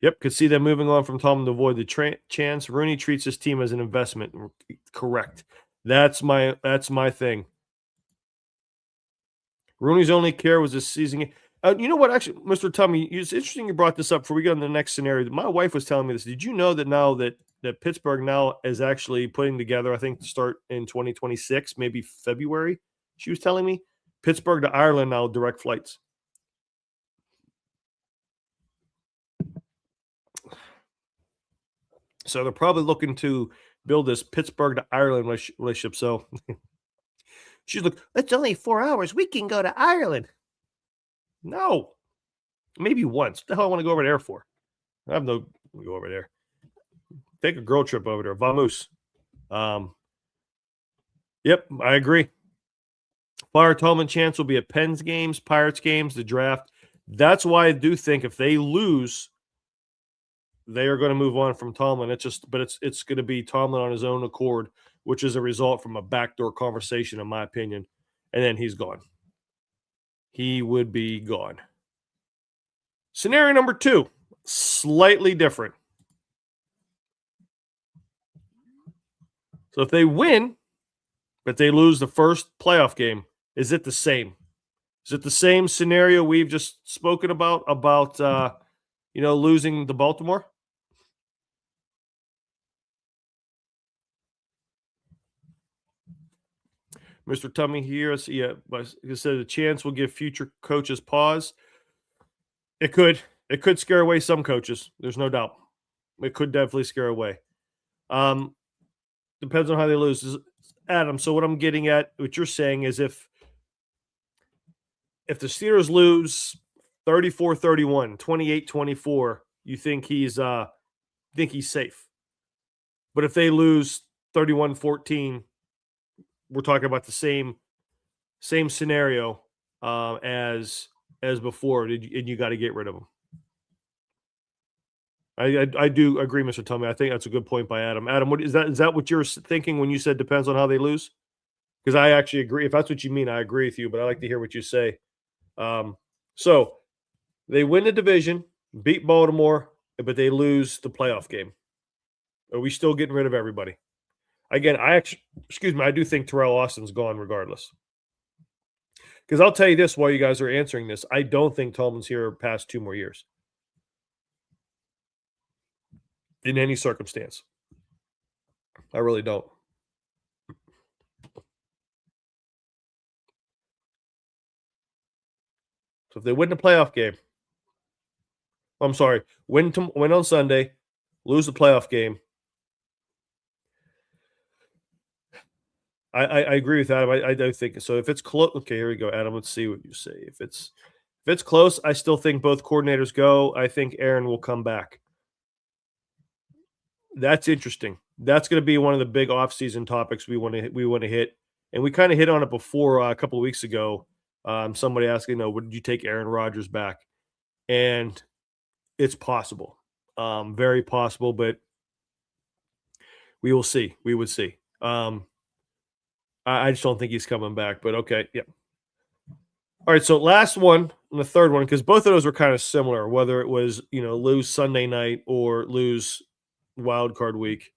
Yep, could see them moving on from Tomlin to avoid the chance. Rooney treats his team as an investment. Correct. That's my thing. Rooney's only care was this season. You know what? Actually, Mr. Tummy, it's interesting you brought this up before we go on the next scenario. My wife was telling me this. Did you know that now that Pittsburgh now is actually putting together, I think, to start in 2026, maybe February, she was telling me, Pittsburgh to Ireland now direct flights. So they're probably looking to build this Pittsburgh to Ireland relationship. So she's like, it's only 4 hours. We can go to Ireland. No, maybe once. What the hell I want to go over there for? I have no go over there. Take a girl trip over there. Vamos. Yep, I agree. Fire Tomlin chance will be at Pens games, Pirates games, the draft. That's why I do think if they lose, they are going to move on from Tomlin. It's going to be Tomlin on his own accord, which is a result from a backdoor conversation, in my opinion. And then he's gone. He would be gone. Scenario number 2, slightly different. So if they win, but they lose the first playoff game, is it the same? Is it the same scenario we've just spoken about losing to Baltimore? Mr. Tummy here, he said a chance will give future coaches pause. It could scare away some coaches. There's no doubt. It could definitely scare away. Depends on how they lose. Adam, so what I'm getting at, what you're saying is if the Steelers lose 34-31, 28-24, you think he's safe. But if they lose 31-14, we're talking about the same scenario as before, and you got to get rid of him. I do agree, Mr. Tummy. I think that's a good point by Adam. Adam, what is that? Is that what you're thinking when you said depends on how they lose? Because I actually agree. If that's what you mean, I agree with you. But I like to hear what you say. So they win the division, beat Baltimore, but they lose the playoff game. Are we still getting rid of everybody? Again, I do think Terrell Austin's gone regardless. Because I'll tell you this while you guys are answering this, I don't think Tomlin's here past 2 more years. In any circumstance. I really don't. So if they win the playoff game, I'm sorry, win on Sunday, lose the playoff game. I agree with Adam. I do think so. If it's close, okay, here we go, Adam. Let's see what you say. If it's close, I still think both coordinators go. I think Aaron will come back. That's interesting. That's going to be one of the big off-season topics we want to hit, and we kind of hit on it before a couple of weeks ago. Somebody asked, would you take Aaron Rodgers back? And it's possible, very possible, but we will see. We would see. I just don't think he's coming back. But okay, yeah. All right, so last one and the third one, because both of those were kind of similar, whether it was lose Sunday night or lose wild card week.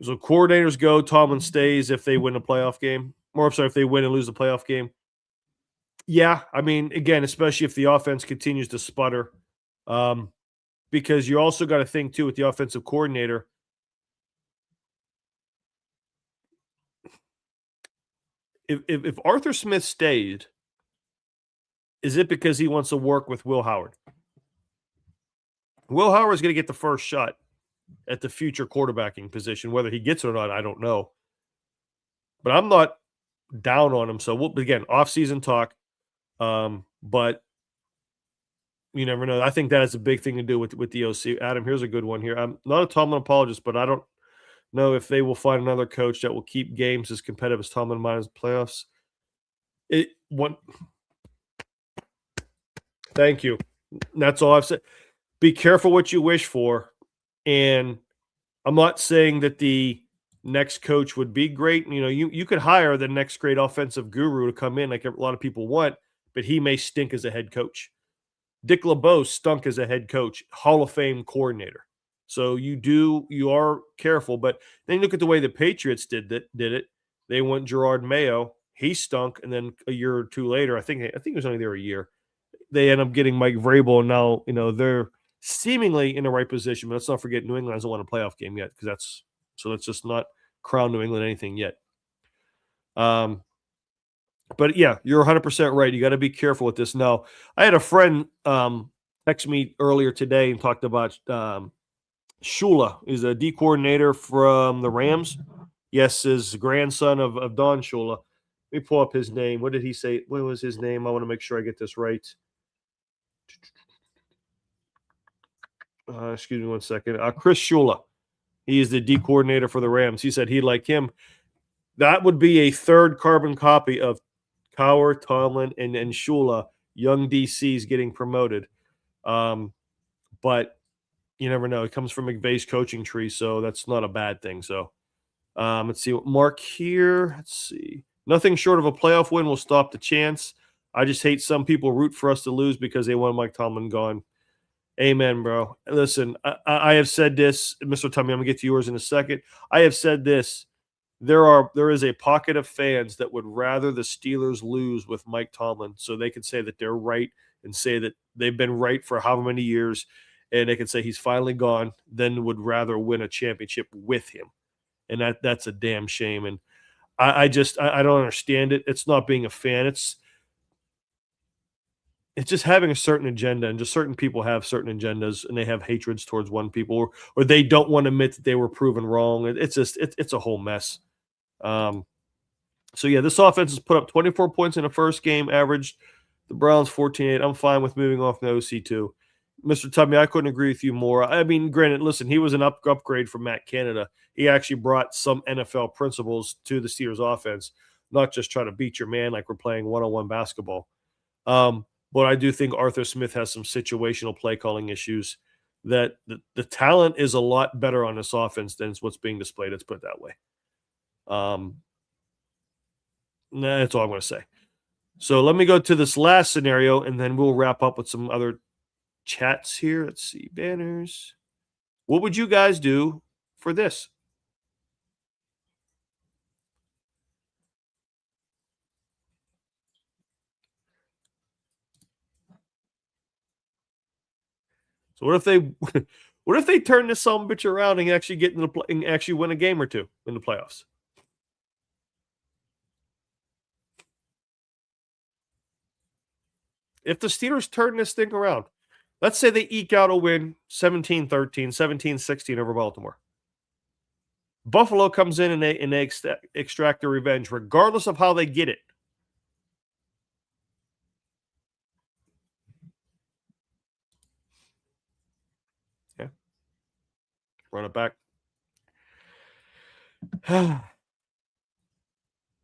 So coordinators go, Tomlin stays if they win a playoff game. Or I'm sorry, if they win and lose the playoff game. Yeah, I mean, again, especially if the offense continues to sputter, um, because you also got to think too with the offensive coordinator. If Arthur Smith stayed, is it because he wants to work with Will Howard? Will Howard is going to get the first shot at the future quarterbacking position. Whether he gets it or not, I don't know. But I'm not down on him. So again, off-season talk. But you never know. I think that is a big thing to do with the OC. Adam, here's a good one here. I'm not a Tomlin apologist, but I don't know if they will find another coach that will keep games as competitive as Tomlin minus playoffs. Thank you. That's all I've said. Be careful what you wish for. And I'm not saying that the next coach would be great. You could hire the next great offensive guru to come in like a lot of people want, but he may stink as a head coach. Dick LeBeau stunk as a head coach, Hall of Fame coordinator. So you are careful. But then you look at the way the Patriots did it. They went Gerard Mayo. He stunk, and then a year or two later, I think it was only there a year. They end up getting Mike Vrabel, and now they're seemingly in the right position. But let's not forget, New England hasn't won a playoff game yet, because let's just not crown New England anything yet. But yeah, you're 100% right. You got to be careful with this. Now, I had a friend text me earlier today and talked about Shula. He's a D coordinator from the Rams. Yes, his grandson of Don Shula. Let me pull up his name. What did he say? What was his name? I want to make sure I get this right. Excuse me one second. Chris Shula. He is the D coordinator for the Rams. He said he'd like him. That would be a third carbon copy of Cowher, Tomlin, and Shula, young DCs getting promoted. But you never know. It comes from McVay's coaching tree, so that's not a bad thing. So let's see what Mark here. Let's see. Nothing short of a playoff win will stop the chance. I just hate some people root for us to lose because they want Mike Tomlin gone. Amen, bro. Listen, I have said this, Mr. Tommy, I'm going to get to yours in a second. I have said this. There is a pocket of fans that would rather the Steelers lose with Mike Tomlin so they can say that they're right and say that they've been right for however many years, and they can say he's finally gone, than would rather win a championship with him. And that's a damn shame. And I don't understand it. It's not being a fan. It's just having a certain agenda, and just certain people have certain agendas, and they have hatreds towards one people, or they don't want to admit that they were proven wrong. It's a whole mess. So yeah, this offense has put up 24 points in the first game, averaged the Browns 14-8. I'm fine with moving off the OC2. Mr. Tubby, I couldn't agree with you more. I mean, granted, listen, he was an upgrade from Matt Canada. He actually brought some NFL principles to the Steelers offense, not just try to beat your man like we're playing one-on-one basketball. But I do think Arthur Smith has some situational play calling issues, that the talent is a lot better on this offense than what's being displayed. Let's put it that way. That's all I'm going to say. So let me go to this last scenario, and then we'll wrap up with some other chats here. Let's see. Banners. What would you guys do for this? So what if they turn this some bitch around and actually get in the play and actually win a game or two in the playoffs? If the Steelers turn this thing around, let's say they eke out a win 17-13, 17-16 over Baltimore. Buffalo comes in and they extract their revenge, regardless of how they get it. Yeah. Run it back.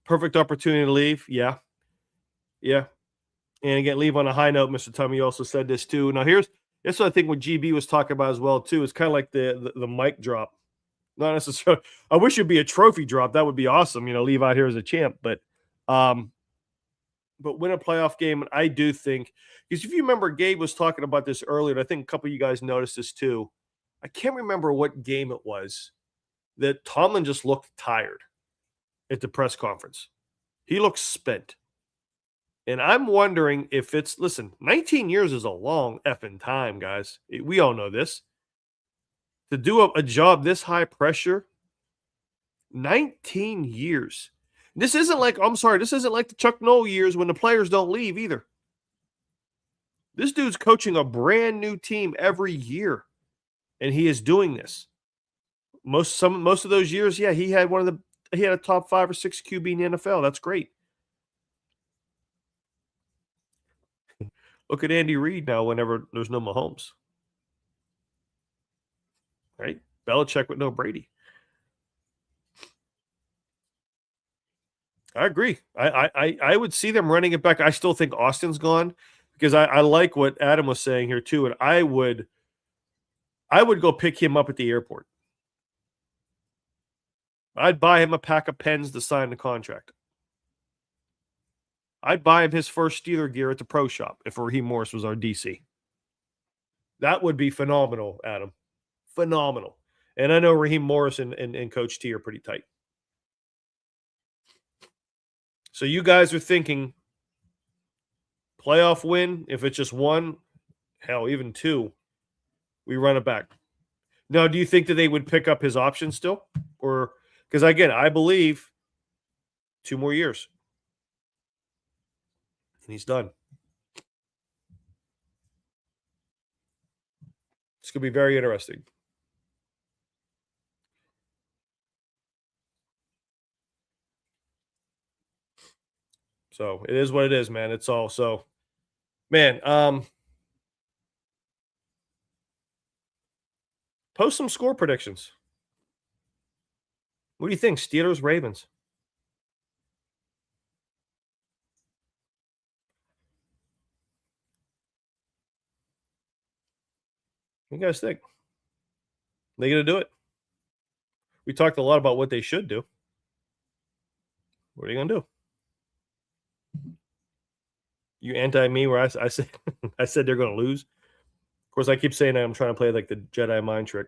Perfect opportunity to leave. Yeah. Yeah. And again, leave on a high note. Mr. Tummy also said this too. Now, that's what I think what GB was talking about as well, too. It's kind of like the mic drop. Not necessarily. I wish it'd be a trophy drop. That would be awesome. Leave out here as a champ. But win a playoff game. And I do think, because if you remember, Gabe was talking about this earlier, and I think a couple of you guys noticed this too. I can't remember what game it was that Tomlin just looked tired at the press conference. He looked spent. And I'm wondering if listen, 19 years is a long effing time, guys. We all know this. To do a job this high pressure, 19 years. This isn't like the Chuck Noll years when the players don't leave either. This dude's coaching a brand new team every year, and he is doing this. Most of those years, yeah, he had a top 5 or 6 QB in the NFL. That's great. Look at Andy Reid now whenever there's no Mahomes. Right? Belichick with no Brady. I agree. I would see them running it back. I still think Austin's gone because I like what Adam was saying here too, and I would go pick him up at the airport. I'd buy him a pack of pens to sign the contract. I'd buy him his first Steeler gear at the pro shop if Raheem Morris was our DC. That would be phenomenal, Adam. Phenomenal. And I know Raheem Morris and Coach T are pretty tight. So you guys are thinking playoff win, if it's just 1, hell, even 2, we run it back. Now, do you think that they would pick up his option still? Or because, again, I believe 2 more years. And he's done. It's going to be very interesting. So it is what it is, man. It's all so, man. Post some score predictions. What do you think? Steelers, Ravens. What do you guys think? They going to do it? We talked a lot about what they should do. What are you going to do? You anti me where I said I said they're going to lose. Of course, I keep saying I'm trying to play like the Jedi mind trick.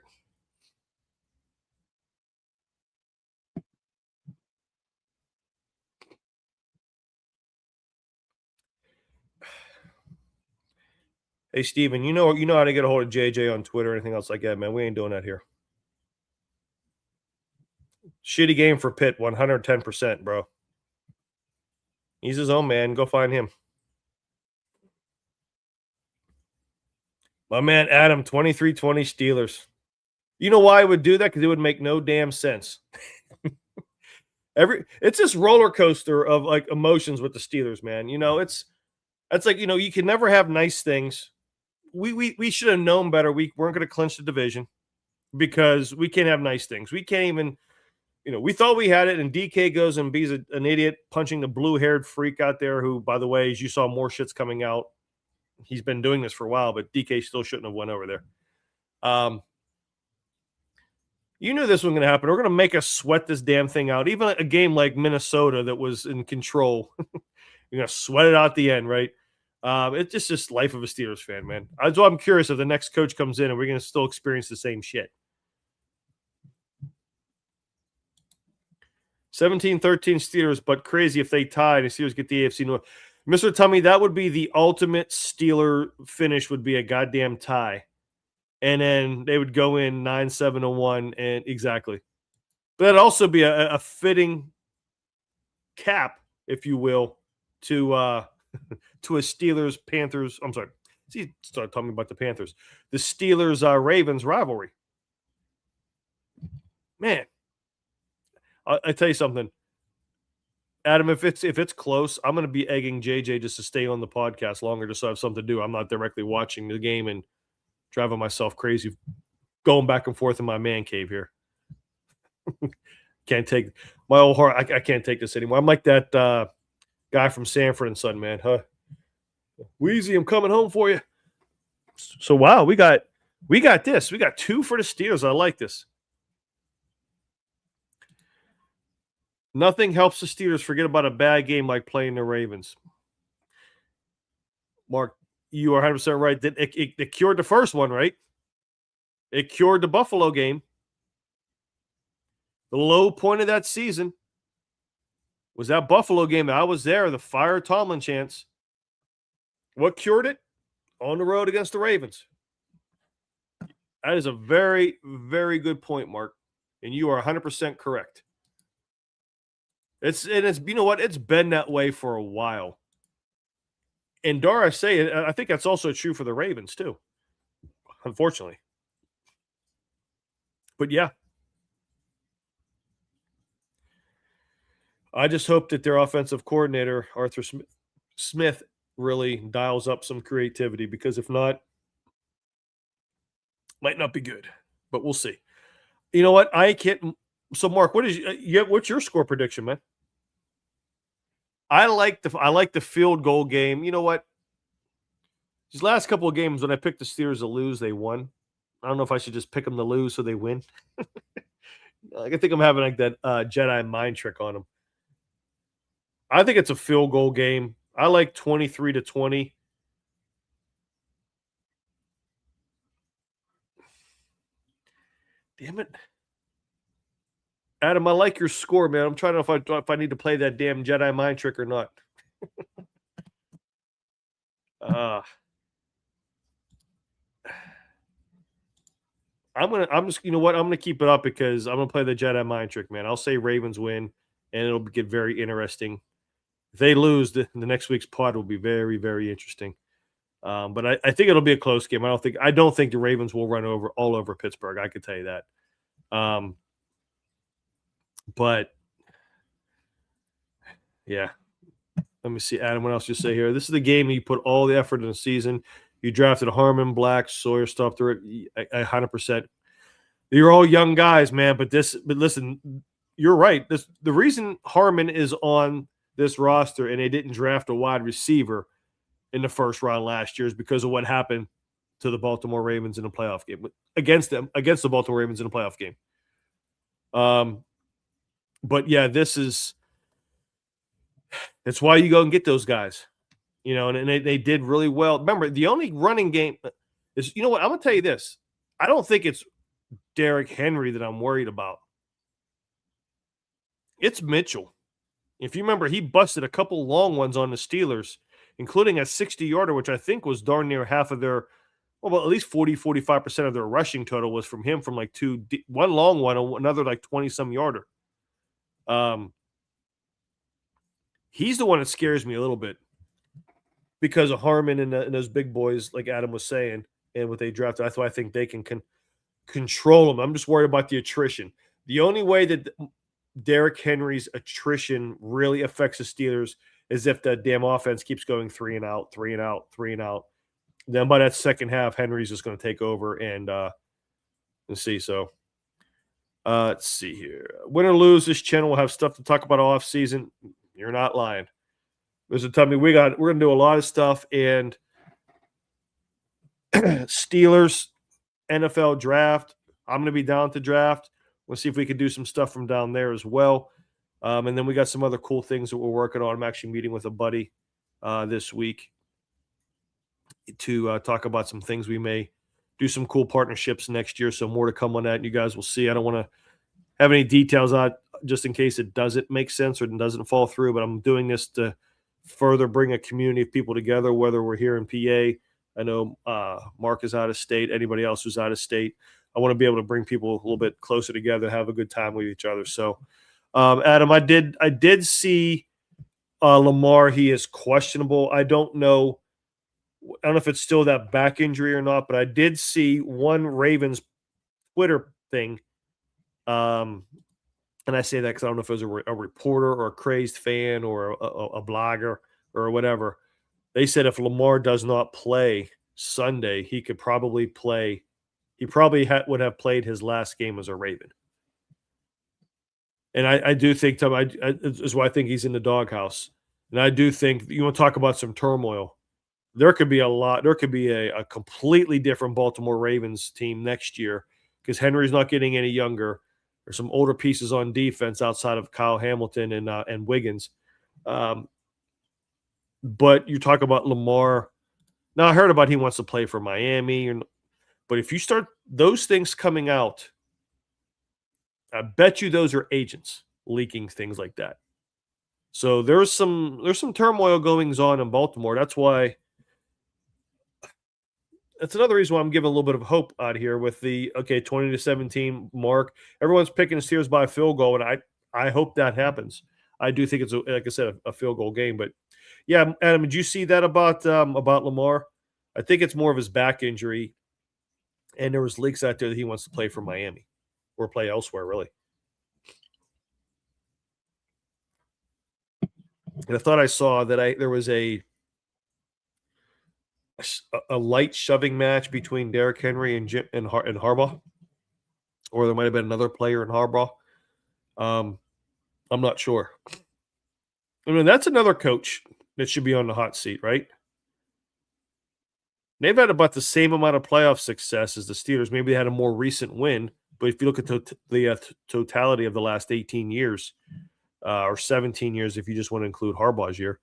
Hey, Steven, you know how to get a hold of JJ on Twitter or anything else like that, man. We ain't doing that here. Shitty game for Pitt, 110%, bro. He's his own man. Go find him. My man Adam, 23-20 Steelers. You know why I would do that? Because it would make no damn sense. It's this roller coaster of like emotions with the Steelers, man. It's like, you can never have nice things. We should have known better. We weren't going to clinch the division because we can't have nice things. We can't even, we thought we had it, and DK goes and be's an idiot punching the blue-haired freak out there who, by the way, as you saw, more shit's coming out. He's been doing this for a while, but DK still shouldn't have went over there. You knew this was going to happen. We're going to make us sweat this damn thing out. Even a game like Minnesota that was in control, you're going to sweat it out at the end, right? It's just life of a Steelers fan, man. So I'm curious if the next coach comes in and we're going to still experience the same shit. 17-13 Steelers, but crazy if they tied and Steelers get the AFC North. Mr. Tummy, that would be the ultimate Steeler finish, would be a goddamn tie. And then they would go in 9-7-1, and exactly. But that'd also be a fitting cap, if you will, to a Steelers Panthers. I'm sorry. See, start talking about the Panthers. The Steelers Ravens rivalry. Man, I tell you something. Adam, if it's close, I'm going to be egging JJ just to stay on the podcast longer, just so I have something to do. I'm not directly watching the game and driving myself crazy going back and forth in my man cave here. Can't take my old heart. I can't take this anymore. I'm like that guy from Sanford and Son, man. Huh? Wheezy, I'm coming home for you. So wow, we got this. We got 2 for the Steelers. I like this. Nothing helps the Steelers forget about a bad game like playing the Ravens. Mark, you are 100% right. It cured the first one, right? It cured the Buffalo game. The low point of that season was that Buffalo game. I was there, the fire Tomlin chance. What cured it? On the road against the Ravens. That is a very, very good point, Mark. And you are 100% correct. It's you know what? It's been that way for a while. And dare I say it, I think that's also true for the Ravens too. Unfortunately. But yeah. I just hope that their offensive coordinator, Arthur Smith, really dials up some creativity, because if not, might not be good. But we'll see. You know what? I can't. So, Mark, what's your score prediction, man? I like the field goal game. You know what? These last couple of games, when I picked the Steelers to lose, they won. I don't know if I should just pick them to lose so they win. I think I'm having like that Jedi mind trick on them. I think it's a field goal game. I like 23-20. Damn it. Adam, I like your score, man. I'm trying to know if I need to play that damn Jedi mind trick or not. I'm just, you know what? I'm gonna keep it up because I'm gonna play the Jedi mind trick, man. I'll say Ravens win, and it'll get very interesting. If they lose, the next week's pod will be very, very interesting. But I think it'll be a close game. I don't think the Ravens will run all over Pittsburgh. I could tell you that. But yeah. Let me see, Adam, what else you say here? This is the game you put all the effort in the season. You drafted Harmon, Black, Sawyer, stuff through it. 100%. You're all young guys, man. But listen, you're right. The reason Harmon is on this roster and they didn't draft a wide receiver in the first round last year is because of what happened to the Baltimore Ravens in the playoff game against the Baltimore Ravens in the playoff game. But yeah, it's why you go and get those guys, you know, and they did really well. Remember, the only running game is, you know what, I'm going to tell you this. I don't think it's Derrick Henry that I'm worried about. It's Mitchell. If you remember, he busted a couple long ones on the Steelers, including a 60-yarder, which I think was darn near half of their, well, at least 40-45% of their rushing total was from him, from like one long one, another like 20-some yarder. He's the one that scares me a little bit because of Harmon and those big boys, like Adam was saying, and what they drafted. That's why I think they can control them. I'm just worried about the attrition. The only way that Derrick Henry's attrition really affects the Steelers is if the damn offense keeps going 3 and out, 3 and out, 3 and out. Then by that second half, Henry's just going to take over and let's see. So let's see here. Win or lose, this channel will have stuff to talk about off season. You're not lying. Listen, tell me, we're going to do a lot of stuff, and Steelers NFL draft. I'm going to be down to draft. We'll see if we can do some stuff from down there as well. And then we got some other cool things that we're working on. I'm actually meeting with a buddy this week to talk about some things. We may do some cool partnerships next year, so more to come on that, and you guys will see. I don't want to have any details on it just in case it doesn't make sense or it doesn't fall through, but I'm doing this to further bring a community of people together, whether we're here in PA. I know Mark is out of state, anybody else who's out of state. I want to be able to bring people a little bit closer together, have a good time with each other. So, Adam, I did see Lamar. He is questionable. I don't know if it's still that back injury or not, but I did see one Ravens Twitter thing. And I say that because I don't know if it was a reporter or a crazed fan or a blogger or whatever. They said if Lamar does not play Sunday, he could probably play he probably would have played his last game as a Raven. And I do think, Tom, is why I think he's in the doghouse. And I do think you want to talk about some turmoil. There could be a lot. There could be a completely different Baltimore Ravens team next year because Henry's not getting any younger. There's some older pieces on defense outside of Kyle Hamilton and Wiggins. But you talk about Lamar. Now I heard about he wants to play for Miami, but if you start those things coming out, I bet you those are agents leaking things like that. So there's some turmoil goings on in Baltimore. That's another reason why I'm giving a little bit of hope out here with the 20-17 mark. Everyone's picking the Steelers by a field goal, and I hope that happens. I do think it's like I said, a field goal game. But yeah, Adam, did you see that about Lamar? I think it's more of his back injury, and there was leaks out there that he wants to play for Miami or play elsewhere, really. And I thought I saw that there was a light shoving match between Derrick Henry and Harbaugh, or there might have been another player in Harbaugh. I'm not sure. I mean, that's another coach that should be on the hot seat, right? They've had about the same amount of playoff success as the Steelers. Maybe they had a more recent win, but if you look at the totality of the last 18 years or 17 years, if you just want to include Harbaugh's year.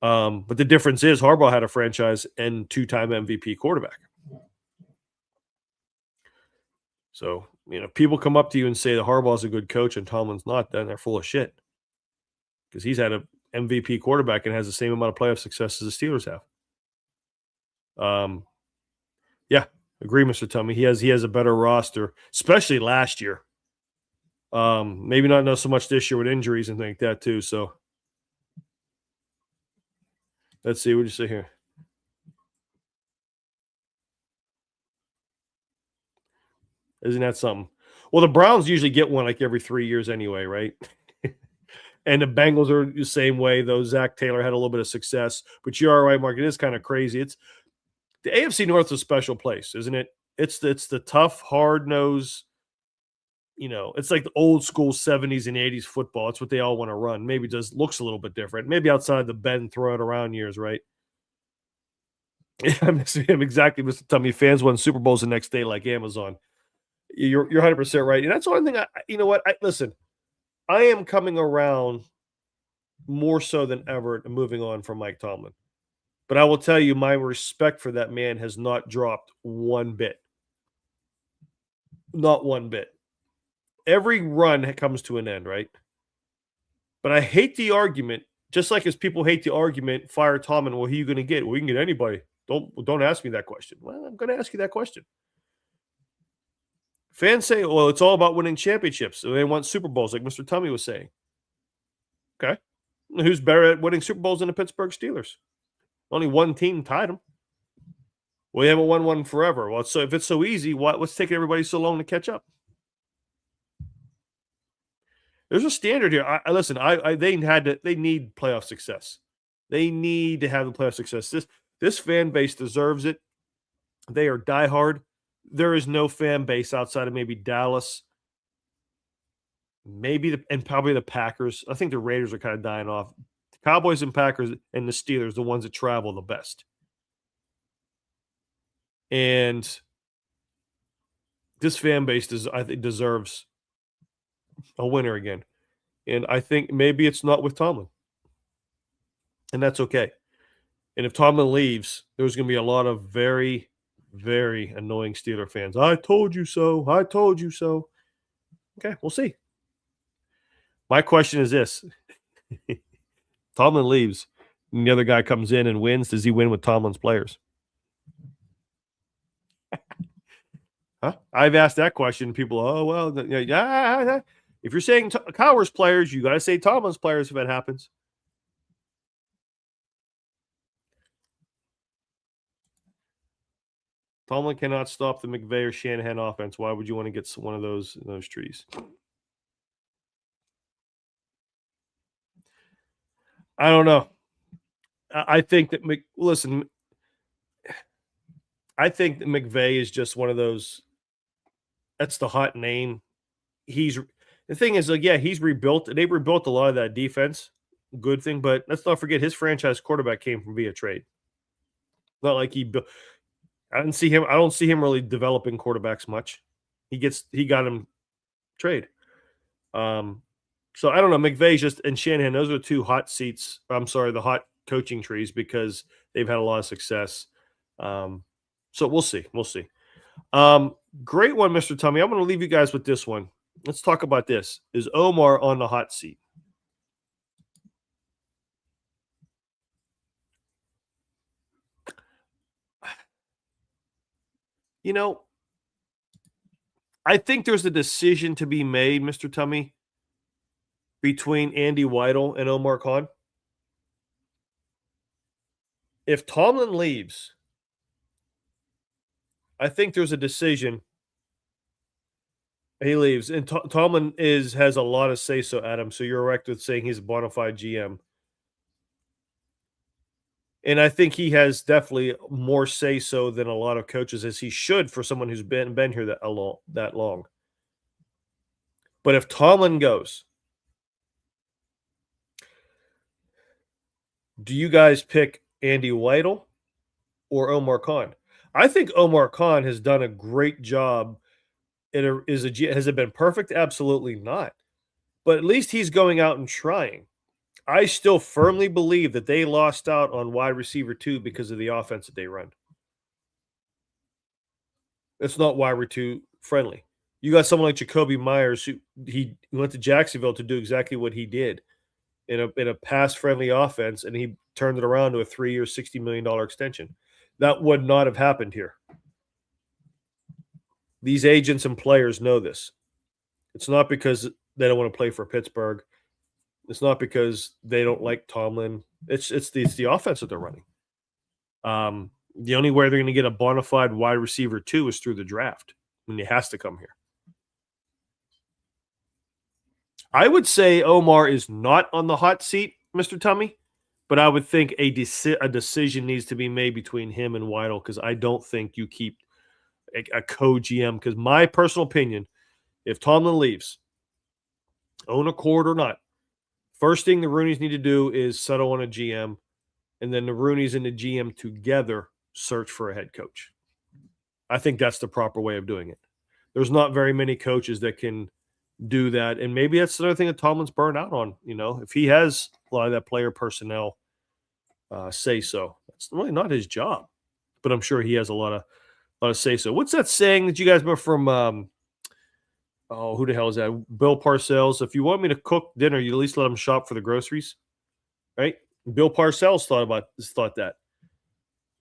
But the difference is Harbaugh had a franchise and two-time MVP quarterback. So, people come up to you and say that Harbaugh's a good coach and Tomlin's not, then they're full of shit. Because he's had an MVP quarterback and has the same amount of playoff success as the Steelers have. Yeah, agree, Mr. Tummy. He has a better roster, especially last year. Maybe not so much this year with injuries and things like that too. So let's see. What do you say here? Isn't that something? Well, the Browns usually get one like every 3 years anyway, right? And the Bengals are the same way, though Zach Taylor had a little bit of success. But you are right, Mark. It is kind of crazy. It's the AFC North is a special place, isn't it? It's the tough, hard-nosed, it's like the old school 70s and 80s football. It's what they all want to run. Maybe it just looks a little bit different. Maybe outside the bend, throw it around years, right? Yeah, I'm exactly, Mr. Tummy. Fans won Super Bowls the next day like Amazon. You're 100% right. And that's the one thing you know what? Listen, I am coming around more so than ever and moving on from Mike Tomlin. But I will tell you, my respect for that man has not dropped one bit. Not one bit. Every run comes to an end, right? But I hate the argument, just like as people hate the argument, fire Tomlin, well, who are you going to get? Well, we can get anybody. Don't ask me that question. Well, I'm going to ask you that question. Fans say, well, it's all about winning championships. So they want Super Bowls, like Mr. Tummy was saying. Okay. Who's better at winning Super Bowls than the Pittsburgh Steelers? Only one team tied them. Well, you haven't won one forever. Well, so if it's so easy, what's taking everybody so long to catch up? There's a standard here. Listen. They need playoff success. They need to have the playoff success. This fan base deserves it. They are diehard. There is no fan base outside of maybe Dallas, and probably the Packers. I think the Raiders are kind of dying off. The Cowboys and Packers and the Steelers, the ones that travel the best. And this fan base I think deserves a winner again. And I think maybe it's not with Tomlin. And that's okay. And if Tomlin leaves, there's going to be a lot of very, very annoying Steeler fans. I told you so. I told you so. Okay, we'll see. My question is this. Tomlin leaves, and the other guy comes in and wins. Does he win with Tomlin's players? Huh? I've asked that question. People, oh, well, yeah. If you're saying Cowher's players, you got to say Tomlin's players if that happens. Tomlin cannot stop the McVay or Shanahan offense. Why would you want to get one of those trees? I don't know. I think that listen, I think that McVay is just one of those. That's the hot name. He's the thing is, like, yeah, he's rebuilt. They rebuilt a lot of that defense. Good thing, but let's not forget his franchise quarterback came from via trade. Not like he built. I didn't see him. I don't see him really developing quarterbacks much. He got him trade. Um, so I don't know. McVay's just and Shanahan. Those are two hot seats. I'm sorry, the hot coaching trees because they've had a lot of success. Um, so we'll see. We'll see. Great one, Mr. Tummy. I'm going to leave you guys with this one. Let's talk about this. Is Omar on the hot seat? You know, I think there's a decision to be made, Mr. Tummy, between Andy Weidel and Omar Khan. If Tomlin leaves, I think there's a decision. He leaves, and Tomlin has a lot of say so. Adam, so you're correct with saying he's a bona fide GM, and I think he has definitely more say so than a lot of coaches, as he should for someone who's been here that long. But if Tomlin goes, do you guys pick Andy Weidel or Omar Khan? I think Omar Khan has done a great job. Has it been perfect? Absolutely not. But at least he's going out and trying. I still firmly believe that they lost out on wide receiver 2 because of the offense that they run. It's not wide receiver 2 friendly. You got someone like Jacoby Myers who he went to Jacksonville to do exactly what he did in a pass friendly offense, and he turned it around to a 3-year, $60 million extension. That would not have happened here. These agents and players know this. It's not because they don't want to play for Pittsburgh. It's not because they don't like Tomlin. It's the offense that they're running. The only way they're going to get a bona fide wide receiver 2 is through the draft when he has to come here. I would say Omar is not on the hot seat, Mr. Tummy, but I would think a decision needs to be made between him and Weidel because I don't think you keep a co-GM. Because my personal opinion, if Tomlin leaves, own a cord or not, first thing the Rooneys need to do is settle on a GM, and then the Rooneys and the GM together search for a head coach. I think that's the proper way of doing it. There's not very many coaches that can do that, and maybe that's another thing that Tomlin's burned out on. You know, if he has a lot of that player personnel say so, it's really not his job, but I'm sure he has a lot of say so. What's that saying that you guys remember from? Oh, who the hell is that? Bill Parcells. If you want me to cook dinner, you at least let him shop for the groceries, right? Bill Parcells thought that.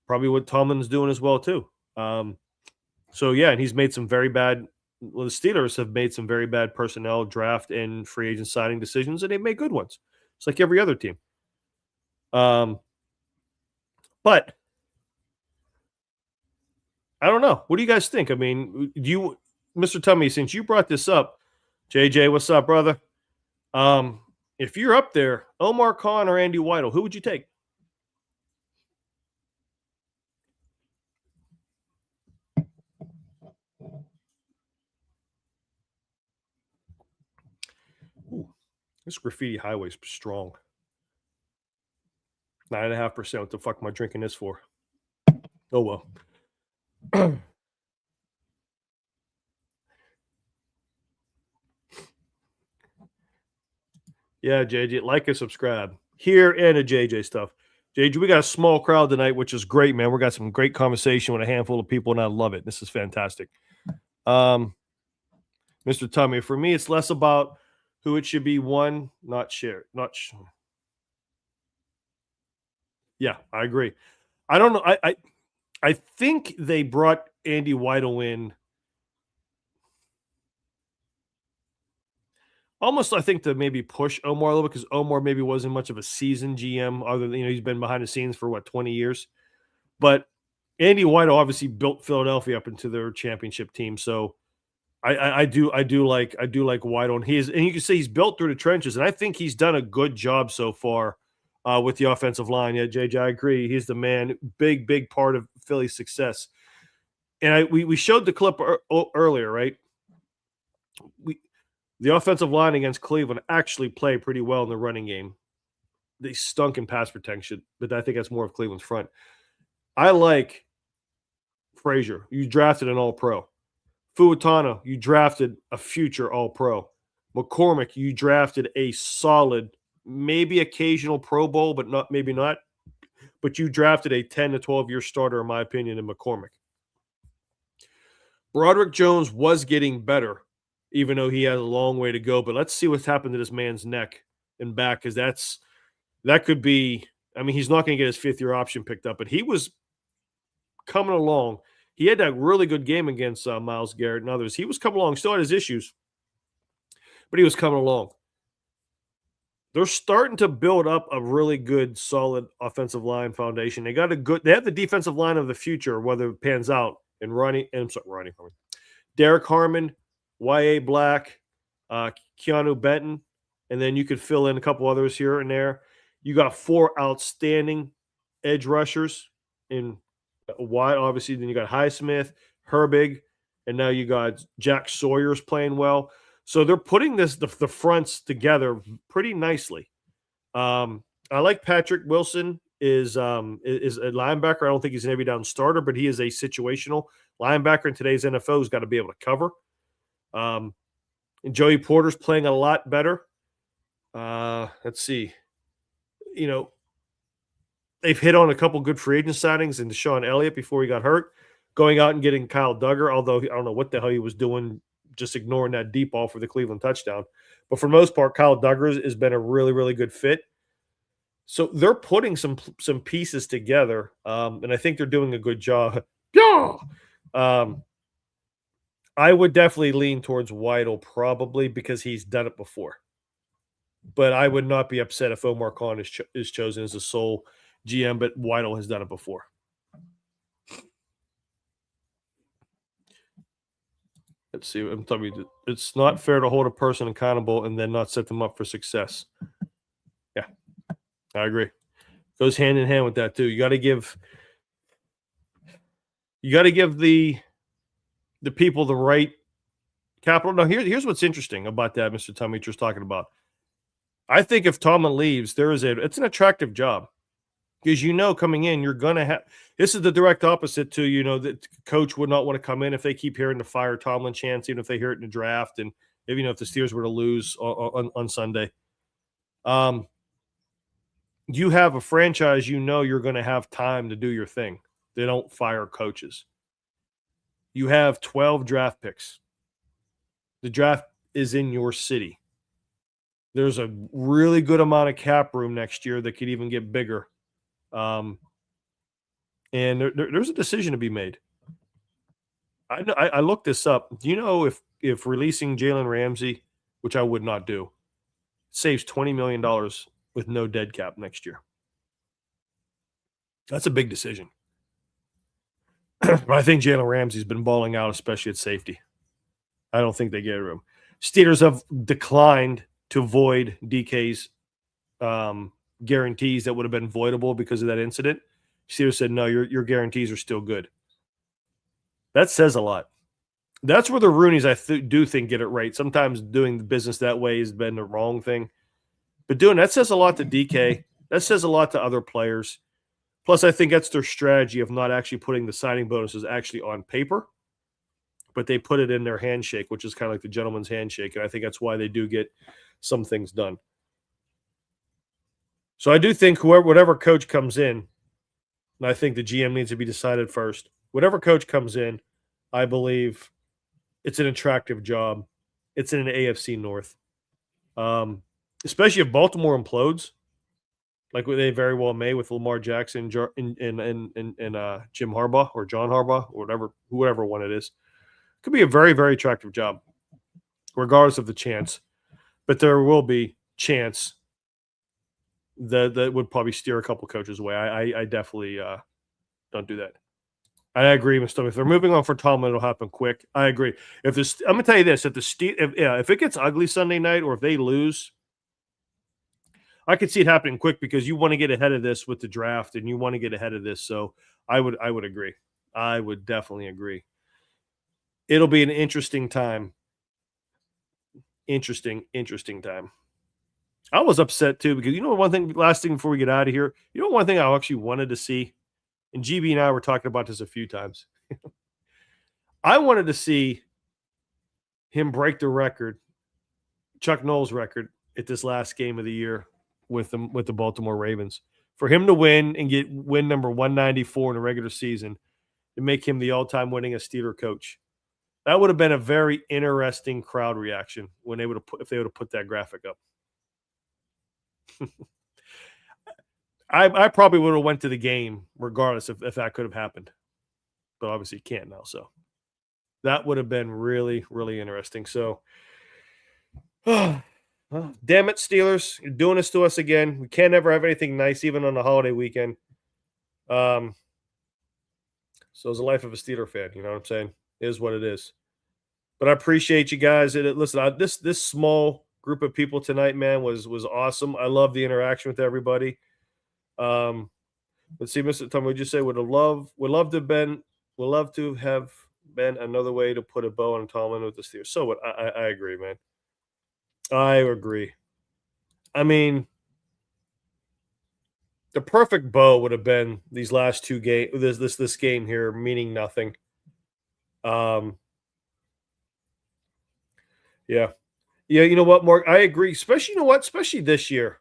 Probably what Tomlin's doing as well too. So yeah, and he's made some very bad. Well, the Steelers have made some very bad personnel draft and free agent signing decisions, and they've made good ones. It's like every other team. But I don't know. What do you guys think? I mean, Mr. Tummy, since you brought this up, JJ, what's up, brother? If you're up there, Omar Khan or Andy Weidel, who would you take? Ooh, this graffiti highway's strong. 9.5%. What the fuck am I drinking this for? Oh well. Yeah, JJ, like and subscribe here and at JJ stuff. JJ, we got a small crowd tonight, which is great, man. We got some great conversation with a handful of people, and I love it. This is fantastic. Mr. Tummy, for me, it's less about who it should be won, not shared. Yeah, I agree. I don't know. I think they brought Andy Weidel in almost, I think, to maybe push Omar a little bit because Omar maybe wasn't much of a seasoned GM, other than he's been behind the scenes for 20 years. But Andy Weidel obviously built Philadelphia up into their championship team. So I do like Weidel, and you can say he's built through the trenches, and I think he's done a good job so far with the offensive line. Yeah, JJ, I agree. He's the man, big part of Philly's success. And we showed the clip earlier, right? The offensive line against Cleveland actually played pretty well in the running game. They stunk in pass protection, but I think that's more of Cleveland's front. I like Frazier. You drafted an All-Pro. Fuatano, you drafted a future All-Pro. McCormick, you drafted a solid, maybe occasional Pro Bowl, but maybe not. But you drafted a 10 to 12-year starter, in my opinion, in McCormick. Broderick Jones was getting better, even though he has a long way to go. But let's see what's happened to this man's neck and back, because that could be. I mean, he's not going to get his fifth-year option picked up, but he was coming along. He had that really good game against Myles Garrett and others. He was coming along. Still had his issues, but he was coming along. They're starting to build up a really good, solid offensive line foundation. They have the defensive line of the future, whether it pans out. And Derek Harmon, Y.A. Black, Keanu Benton, and then you could fill in a couple others here and there. You got 4 outstanding edge rushers in wide, obviously. Then you got Highsmith, Herbig, and now you got Jack Sawyer's playing well. So they're putting the fronts together pretty nicely. I like Patrick Wilson is a linebacker. I don't think he's an every down starter, but he is a situational linebacker in today's NFL who's got to be able to cover. And Joey Porter's playing a lot better. Let's see. They've hit on a couple good free agent signings and Deshaun Elliott before he got hurt, going out and getting Kyle Duggar, although I don't know what the hell he was doing, just ignoring that deep ball for the Cleveland touchdown. But for the most part, Kyle Duggar has been a really, really good fit. So they're putting some pieces together, and I think they're doing a good job. Yeah. I would definitely lean towards Weidl probably because he's done it before. But I would not be upset if Omar Khan is chosen as the sole GM, but Weidl has done it before. Let's see. I'm telling you, it's not fair to hold a person accountable and then not set them up for success. Yeah, I agree. Goes hand in hand with that too. You got to give the people the right capital. Now, here's what's interesting about that, Mr. Tommy, you're talking about. I think if Tomlin leaves, it's an attractive job. Because coming in, you're going to have – this is the direct opposite to, that coach would not want to come in if they keep hearing the fire Tomlin chants, even if they hear it in the draft, and maybe if the Steelers were to lose on Sunday. You have a franchise, you're going to have time to do your thing. They don't fire coaches. You have 12 draft picks. The draft is in your city. There's a really good amount of cap room next year that could even get bigger. And there's a decision to be made. I looked this up. Do you know if releasing Jalen Ramsey, which I would not do, saves $20 million with no dead cap next year? That's a big decision. But I think Jalen Ramsey's been balling out, especially at safety. I don't think they get room. Steelers have declined to void DK's guarantees that would have been voidable because of that incident. Steelers said, no, your guarantees are still good. That says a lot. That's where the Rooneys, I do think, get it right. Sometimes doing the business that way has been the wrong thing. But that says a lot to DK. That says a lot to other players. Plus, I think that's their strategy of not actually putting the signing bonuses actually on paper, but they put it in their handshake, which is kind of like the gentleman's handshake. And I think that's why they do get some things done. So I do think whatever coach comes in, and I think the GM needs to be decided first. Whatever coach comes in, I believe it's an attractive job. It's in an AFC North. Especially if Baltimore implodes, like they very well may with Lamar Jackson and Jim Harbaugh or John Harbaugh or whoever one it is. Could be a very, very attractive job, regardless of the chance. But there will be chance that would probably steer a couple coaches away. I definitely don't do that. I agree with stuff. If they're moving on for Tomlin, it'll happen quick. I agree. I'm going to tell you this: if it gets ugly Sunday night, or if they lose, I could see it happening quick because you want to get ahead of this with the draft, and you want to get ahead of this. So I would agree. I would definitely agree. It'll be an interesting time. Interesting time. I was upset too because one thing, last thing before we get out of here, one thing I actually wanted to see, and GB and I were talking about this a few times. I wanted to see him break the record, Chuck Noll's record, at this last game of the year with the Baltimore Ravens. For him to win and get win number 194 in the regular season to make him the all-time winningest Steeler coach. That would have been a very interesting crowd reaction when they would have if they would have put that graphic up. I probably would have went to the game regardless if that could have happened. But obviously you can't now. So that would have been really, really interesting. So damn it, Steelers. You're doing this to us again. We can't ever have anything nice, even on the holiday weekend. So it's the life of a Steeler fan. You know what I'm saying? It is what it is. But I appreciate you guys. Listen, this small group of people tonight, man, was awesome. I love the interaction with everybody. Let's see, Mr. Tom, would you say would love to have been another way to put a bow on Tomlin with the Steelers? So what? I agree, man. I agree. I mean, the perfect bow would have been these last two games. This game here meaning nothing. Yeah. You know what, Mark? I agree. Especially this year.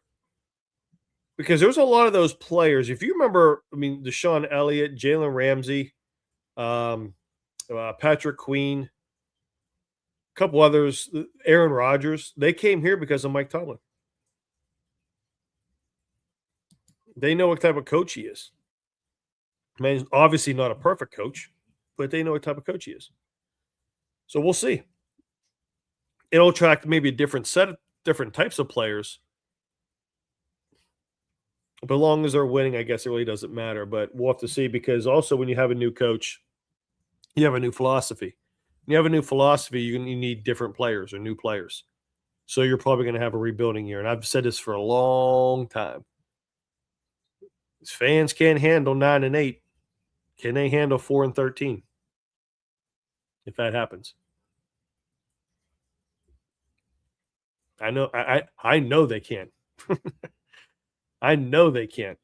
Because there's a lot of those players. If you remember, Deshaun Elliott, Jalen Ramsey, Patrick Queen, a couple others, Aaron Rodgers, they came here because of Mike Tomlin. They know what type of coach he is. He's obviously not a perfect coach, but they know what type of coach he is. So we'll see. It'll attract maybe a different types of players. But as long as they're winning, I guess it really doesn't matter. But we'll have to see, because also when you have a new coach, you have a new philosophy. When you have a new philosophy, you need different players or new players. So you're probably going to have a rebuilding year. And I've said this for a long time. These fans can't handle 9-8. Can they handle 4-13? If that happens. I know they can. I know they can.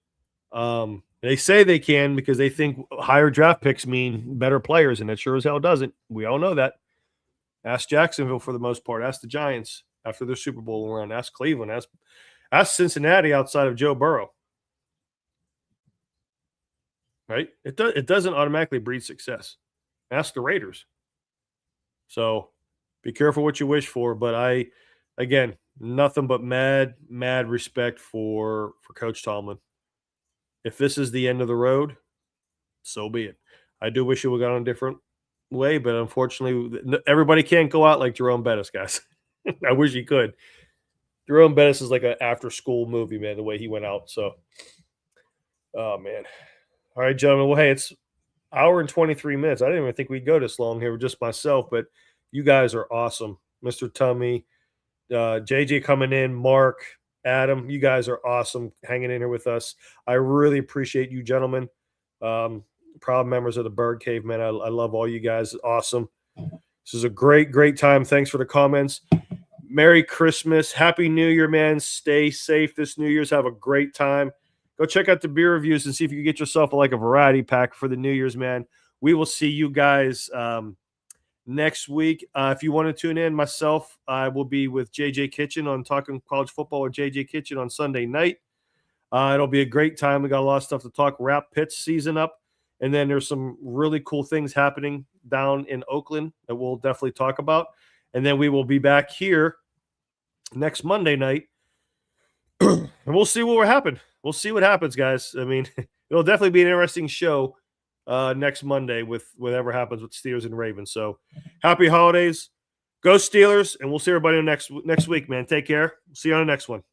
They say they can because they think higher draft picks mean better players, and it sure as hell doesn't. We all know that. Ask Jacksonville for the most part. Ask the Giants after their Super Bowl run. Ask Cleveland. Ask Cincinnati outside of Joe Burrow. Right? It doesn't automatically breed success. Ask the Raiders. So be careful what you wish for. But again, nothing but mad respect for Coach Tomlin. If this is the end of the road, so be it. I do wish it would have gone a different way, but unfortunately, everybody can't go out like Jerome Bettis, guys. I wish he could. Jerome Bettis is like an after-school movie, man, the way he went out. So, oh, man. All right, gentlemen. Well, hey, it's hour and 23 minutes. I didn't even think we'd go this long here with just myself, but you guys are awesome. Mr. Tummy, JJ coming in, Mark, Adam, you guys are awesome hanging in here with us. I really appreciate you, gentlemen. Proud members of the Burgh Cave, man. I love all you guys. Awesome. This is a great time. Thanks for the comments. Merry Christmas. Happy New Year, man. Stay safe this New Year's. Have a great time. Go check out the beer reviews and see if you can get yourself a variety pack for the New Year's, man. We will see you guys next week. If you want to tune in, myself, I will be with JJ Kitchen on Talking College Football with JJ Kitchen on Sunday night. It'll be a great time. We got a lot of stuff to talk. Wrap Pitt's season up. And then there's some really cool things happening down in Oakland that we'll definitely talk about. And then we will be back here next Monday night. And we'll see what will happen. We'll see what happens, guys. It'll definitely be an interesting show next Monday with whatever happens with Steelers and Ravens. So happy holidays. Go Steelers, and we'll see everybody next week, man. Take care. See you on the next one.